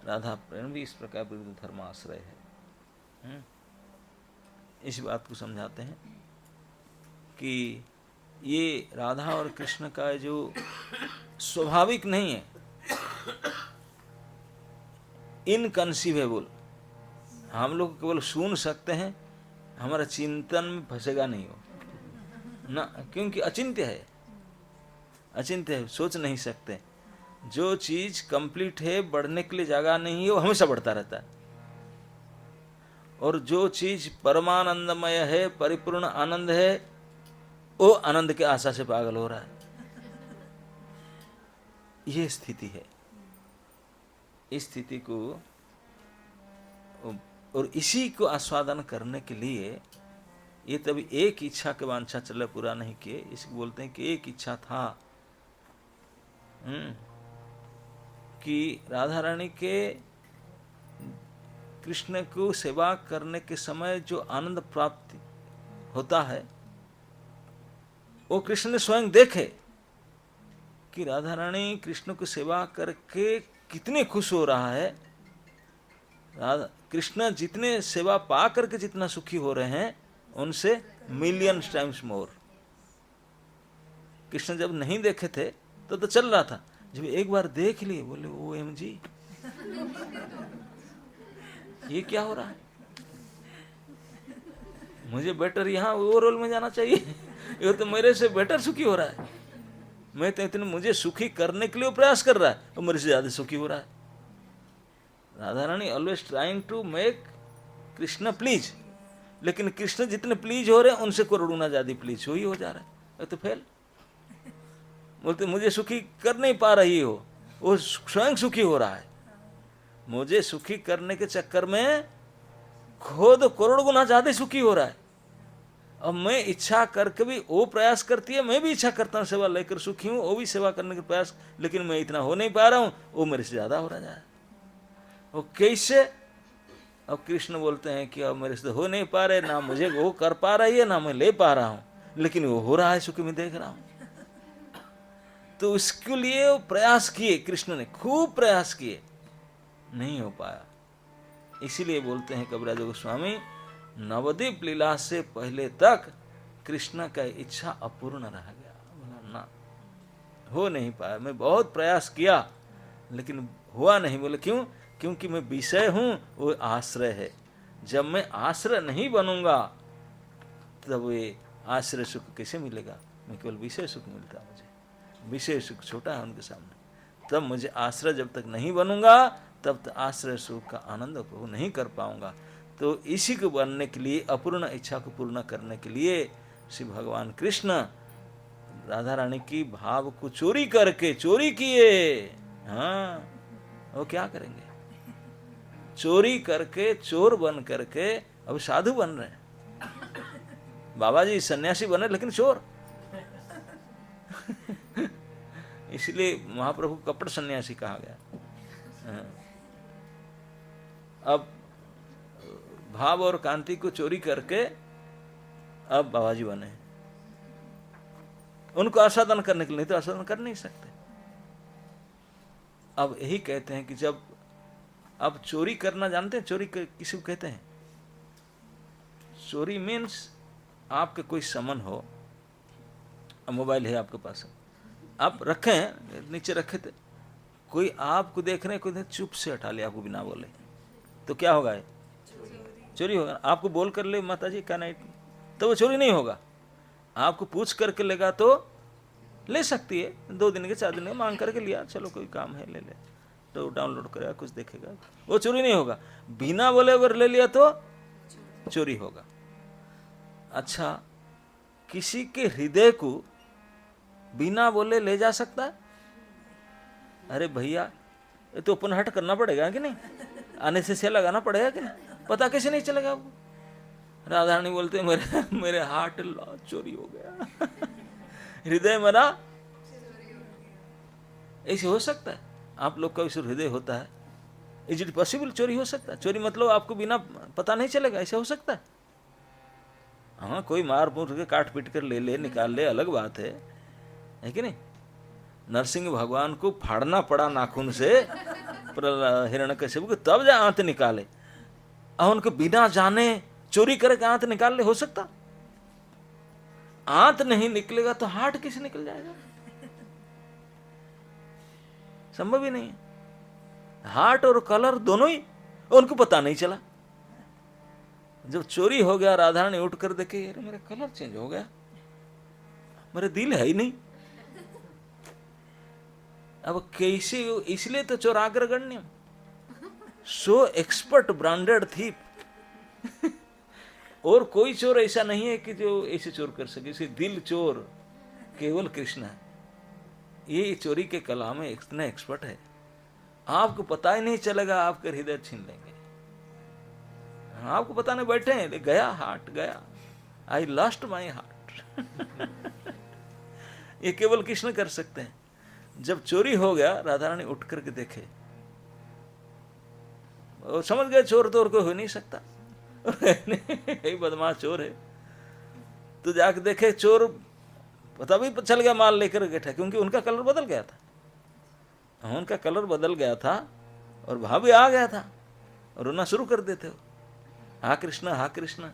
राधा प्रेम भी इस प्रकार विरुद्ध धर्म आश्रय है। इस बात को समझाते हैं कि ये राधा और कृष्ण का जो स्वाभाविक नहीं है, इनकंसीवेबल, हम लोग केवल सुन सकते हैं, हमारा चिंतन में फंसेगा नहीं हो ना, क्योंकि अचिंत्य है, अचिंत्य है, सोच नहीं सकते। जो चीज कंप्लीट है, बढ़ने के लिए जगह नहीं है, वो हमेशा बढ़ता रहता है। और जो चीज परमानंदमय है, परिपूर्ण आनंद है, वो आनंद के आशा से पागल हो रहा है। ये स्थिति है। इस स्थिति को और इसी को आस्वादन करने के लिए ये तभी एक इच्छा के वांछा चले पूरा नहीं किए, इसको बोलते हैं कि एक इच्छा था कि राधा रानी के कृष्ण को सेवा करने के समय जो आनंद प्राप्ति होता है, वो कृष्ण ने स्वयं देखे कि राधा रानी कृष्ण को सेवा करके कितने खुश हो रहा है। राधा कृष्ण जितने सेवा पा करके जितना सुखी हो रहे हैं, उनसे मिलियन टाइम्स मोर। कृष्ण जब नहीं देखे थे तो चल रहा था, जब एक बार देख लिए बोले OMG, ये क्या हो रहा है, मुझे बेटर यहाँ वो रोल में जाना चाहिए, ये तो मेरे से बेटर सुखी हो रहा है। मैं तो इतने मुझे सुखी करने के लिए प्रयास कर रहा है और मेरे से ज्यादा सुखी हो रहा है। Radha Rani always trying to make Krishna please, लेकिन कृष्ण जितने प्लीज हो रहे हैं उनसे करोड़ों गुना ज्यादा प्लीज हो ही हो जा रहा है। तो फेल बोलते मुझे सुखी कर नहीं पा रही हो, वो स्वयं सुखी हो रहा है। मुझे सुखी करने के चक्कर में खुद करोड़ गुना ज्यादा सुखी हो रहा है। अब मैं इच्छा करके भी वो प्रयास करती है, मैं भी इच्छा करता हूँ सेवा लेकर सुखी हूँ, वो भी सेवा करने का प्रयास, लेकिन मैं इतना हो नहीं पा रहा हूँ, वो मेरे से ज्यादा हो रहा है। वो कैसे? अब कृष्ण बोलते हैं कि अब मेरे से हो नहीं पा रहे, ना मुझे वो कर पा रही है, ना मैं ले पा रहा हूँ, लेकिन वो हो रहा है, सुखी मैं देख रहा हूँ। तो उसके लिए वो प्रयास किए, कृष्ण ने खूब प्रयास किए, नहीं हो पाया। इसीलिए बोलते हैं कविराज गोस्वामी, नवद्वीप लीला से पहले तक कृष्ण का इच्छा अपूर्ण रह गया। बोला ना, हो नहीं पाया, मैं बहुत प्रयास किया लेकिन हुआ नहीं। बोले क्यों? क्योंकि मैं विषय हूं, वो आश्रय है। जब मैं आश्रय नहीं बनूंगा तब ये आश्रय सुख कैसे मिलेगा? मैं केवल विषय सुख मिलता, मुझे विषय सुख छोटा है उनके सामने। तब मुझे आश्रय जब तक नहीं बनूंगा तब तक आश्रय सुख का आनंद उपभोग नहीं कर पाऊंगा। तो इसी को बनने के लिए, अपूर्ण इच्छा को पूर्ण करने के लिए श्री भगवान कृष्ण राधा रानी की भाव को चोरी करके, चोरी किए। हाँ, वो क्या करेंगे? चोरी करके, चोर बन करके अब साधु बन रहे हैं। बाबा जी सन्यासी बने लेकिन चोर। इसलिए महाप्रभु कपट सन्यासी कहा गया। अब भाव और कांति को चोरी करके अब बाबा जी बने। उनको आस्वादन करने के लिए, नहीं तो आस्वादन कर नहीं सकते। अब यही कहते हैं कि जब अब चोरी करना, जानते हैं चोरी किसी को कहते हैं? चोरी मीन्स आपके कोई समन हो, मोबाइल है आपके पास, आप रखे हैं, नीचे रखे थे, कोई आपको देख रहे हैं, कोई चुप से हटा लिया आपको बिना बोले, तो क्या होगा? चोरी होगा। आपको बोल कर ले माता जी का नाइट, तो वो चोरी नहीं होगा। आपको पूछ करके लेगा तो ले सकती है, 2 दिन के 4 दिन के मांग करके लिया, चलो कोई काम है ले ले, तो डाउनलोड करेगा, कुछ देखेगा, वो चोरी नहीं होगा। बिना बोले अगर ले लिया तो चोरी होगा। अच्छा, किसी के हृदय को बिना बोले ले जा सकता है? अरे भैया, ये तो ओपन हार्ट करना पड़ेगा कि नहीं? आने से लगाना पड़ेगा कि नहीं? पता कैसे नहीं चलेगा आपको? राधा रानी बोलते मेरे हार्ट चोरी हो गया, हृदय मेरा। ऐसे हो सकता है? आप लोग का ऐसे हृदय होता है? Is it possible? चोरी हो सकता है? चोरी मतलब आपको बिना पता नहीं चलेगा, ऐसा हो सकता है? हाँ, कोई मार मूर के काट पीट कर ले ले, निकाल ले, अलग बात है कि नहीं? नरसिंह भगवान को फाड़ना पड़ा नाखून से हिरण्यकशिपु को, तब जा आंत निकाले। और उनको बिना जाने चोरी करके आंत निकाल ले, हो सकता? आंत नहीं निकलेगा तो हार्ट कैसे निकल जाएगा? संभव ही नहीं है। हार्ट और कलर दोनों ही उनको पता नहीं चला। जब चोरी हो गया, राधा रानी उठ कर देखे, यार मेरा कलर चेंज हो गया, मेरे दिल है ही नहीं। अब कैसे? इसलिए तो चोराग्रगण्यम, सो एक्सपर्ट ब्रांडेड थीप। और कोई चोर ऐसा नहीं है कि जो ऐसे चोर कर सके। इसे दिल चोर केवल कृष्ण है। ये चोरी के कला में इतना एक्सपर्ट है, आपको पता ही नहीं चलेगा, आपके हृदय छीन लेंगे। आपको पता नहीं, बैठे हैं, गया हार्ट गया, आई लॉस्ट माई हार्ट। ये केवल कृष्ण कर सकते हैं। जब चोरी हो गया, राधा रानी उठ करके देखे और समझ गए चोर तो और कोई हो नहीं सकता, यही बदमाश चोर है। तो जाके देखे चोर, पता भी चल गया, माल लेकर बैठा, क्योंकि उनका कलर बदल गया था। उनका कलर बदल गया था और भाव भी आ गया था, और रोना शुरू कर देते हो, हा कृष्ण हा कृष्ण।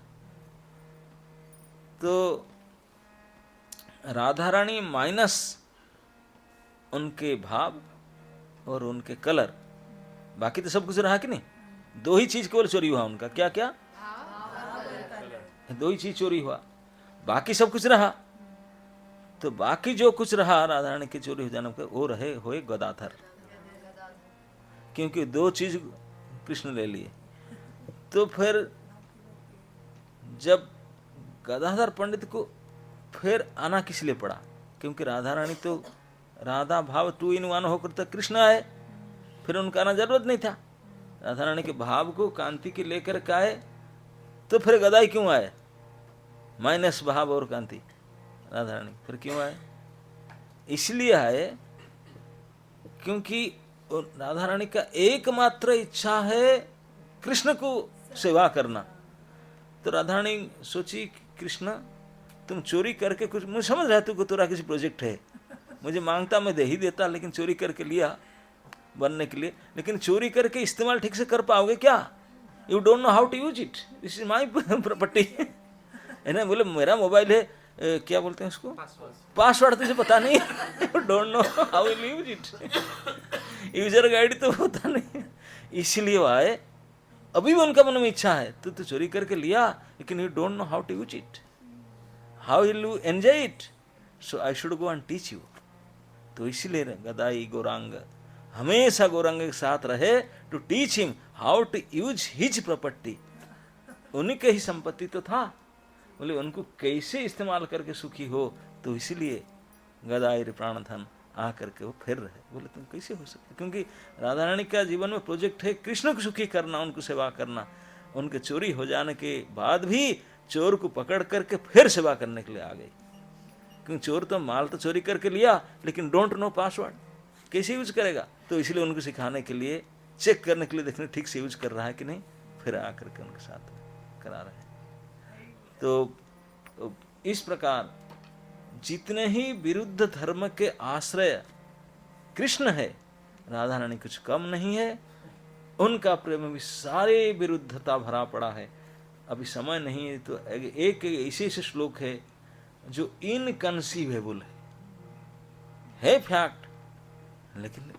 तो राधा रानी माइनस उनके भाव और उनके कलर, बाकी तो सब कुछ रहा कि नहीं? 2 ही चीज केवल चोरी हुआ उनका, क्या क्या? 2 ही चीज चोरी हुआ, बाकी सब कुछ रहा। तो बाकी जो कुछ रहा राधा रानी की चोरी हो जाने पर, वो रहे हुए गदाधर, क्योंकि 2 चीज कृष्ण ले लिए। तो फिर जब गदाधर पंडित को फिर आना किस लिए पड़ा? क्योंकि राधा रानी तो राधा भाव 2 in 1 होकर तो कृष्ण आए, फिर उनका आना जरूरत नहीं था। राधा रानी के भाव को कांति के लेकर के आए, तो फिर गदाई क्यों आए? माइनस भाव और कांति राधा रानी फिर क्यों आए? इसलिए आए क्योंकि राधा रानी का एकमात्र इच्छा है कृष्ण को सेवा करना। तो राधा रानी सोची, कृष्ण तुम चोरी करके कुछ, मुझे समझ रहा है तुमको तेरा किसी प्रोजेक्ट है, मुझे मांगता मैं दे ही देता, लेकिन चोरी करके लिया बनने के लिए। लेकिन चोरी करके इस्तेमाल ठीक से कर पाओगे क्या? You don't know how to use it, this is my property, है ना? बोले मेरा मोबाइल है, क्या बोलते हैं उसको, पासवर्ड तुझे पता नहीं, you don't know how you use it, user guide तो पता नहीं। इसलिए वो आए। अभी भी उनका मन में इच्छा है, तो चोरी करके लिया, लेकिन you don't know how to use it, how will you enjoy it, so I should go and teach you. तो इसलिए गदाई गौरांग हमेशा गौरांग के साथ रहे, to teach him how to use his property. उन्हीं के ही संपत्ति तो था, बोले उनको कैसे इस्तेमाल करके सुखी हो। तो इसलिए गदाई प्राणधन आ करके वो फिर रहे। बोले तुम कैसे हो सकते? क्योंकि राधा रानी का जीवन में प्रोजेक्ट है कृष्ण को सुखी करना, उनको सेवा करना। उनके चोरी हो जाने के बाद भी चोर को पकड़ करके फिर सेवा करने के लिए आ गई, क्योंकि चोर तो माल तो चोरी करके लिया, लेकिन डोंट नो पासवर्ड, कैसे यूज करेगा? तो इसलिए उनको सिखाने के लिए चेक करने के लिए देखने ठीक से यूज कर रहा है कि नहीं, फिर आकर के उनके साथ करा रहे हैं। तो इस प्रकार जितने ही विरुद्ध धर्म के आश्रय कृष्ण है, राधा रानी कुछ कम नहीं है। उनका प्रेम भी सारे विरुद्धता भरा पड़ा है। अभी समय नहीं है तो एक ऐसे श्लोक है जो इनकंसीवेबल है फैक्ट, लेकिन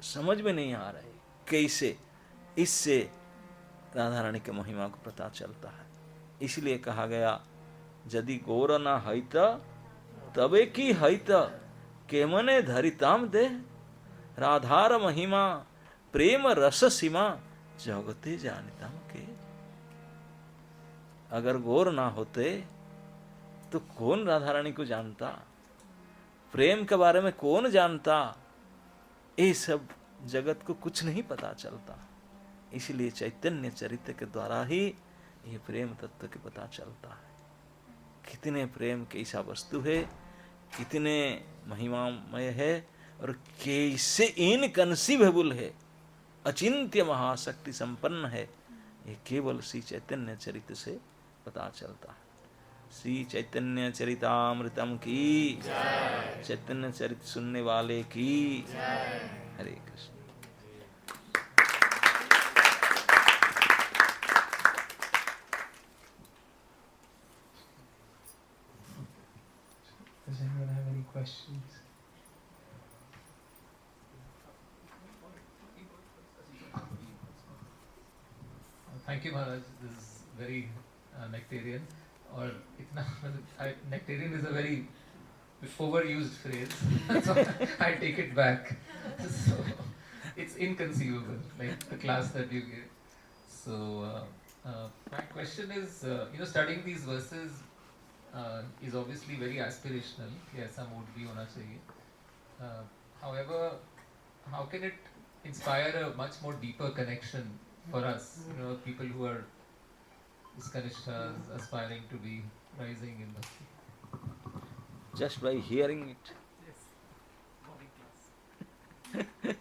समझ में नहीं आ रहा है कैसे इससे राधा रानी के महिमा को पता चलता है। इसलिए कहा गया यदि गौर न हईत तबे की हईत केमने धरिताम दे, राधार महिमा प्रेम रस सीमा जगते जानिताम के। अगर गौर ना होते तो कौन राधा रानी को जानता, प्रेम के बारे में कौन जानता, ये सब जगत को कुछ नहीं पता चलता। इसलिए चैतन्य चरित्र के द्वारा ही ये प्रेम तत्व के पता चलता है। कितने प्रेम कैसा वस्तु है, कितने महिमामय है और कैसे इनकंसीवेबल है, अचिंत्य महाशक्ति संपन्न है, ये केवल श्री चैतन्य चरित्र से पता चलता है। श्री चैतन्य चरितामृतम की, चैतन्य चरित्र सुनने वाले की, हरे Krishna. Does anyone have any questions? Thank you, Maharaj. This is very nectarian. और इतना nectarian is a very overused phrase, so I take it back. So it's inconceivable, like the class that you gave. So my question is, studying these verses is obviously very aspirational. कि ऐसा mood भी होना चाहिए. However, how can it inspire a much more deeper connection for us, people who are Iskanishtas, aspiring to be rising in Bhakti? Just by hearing it. Yes. Morning class.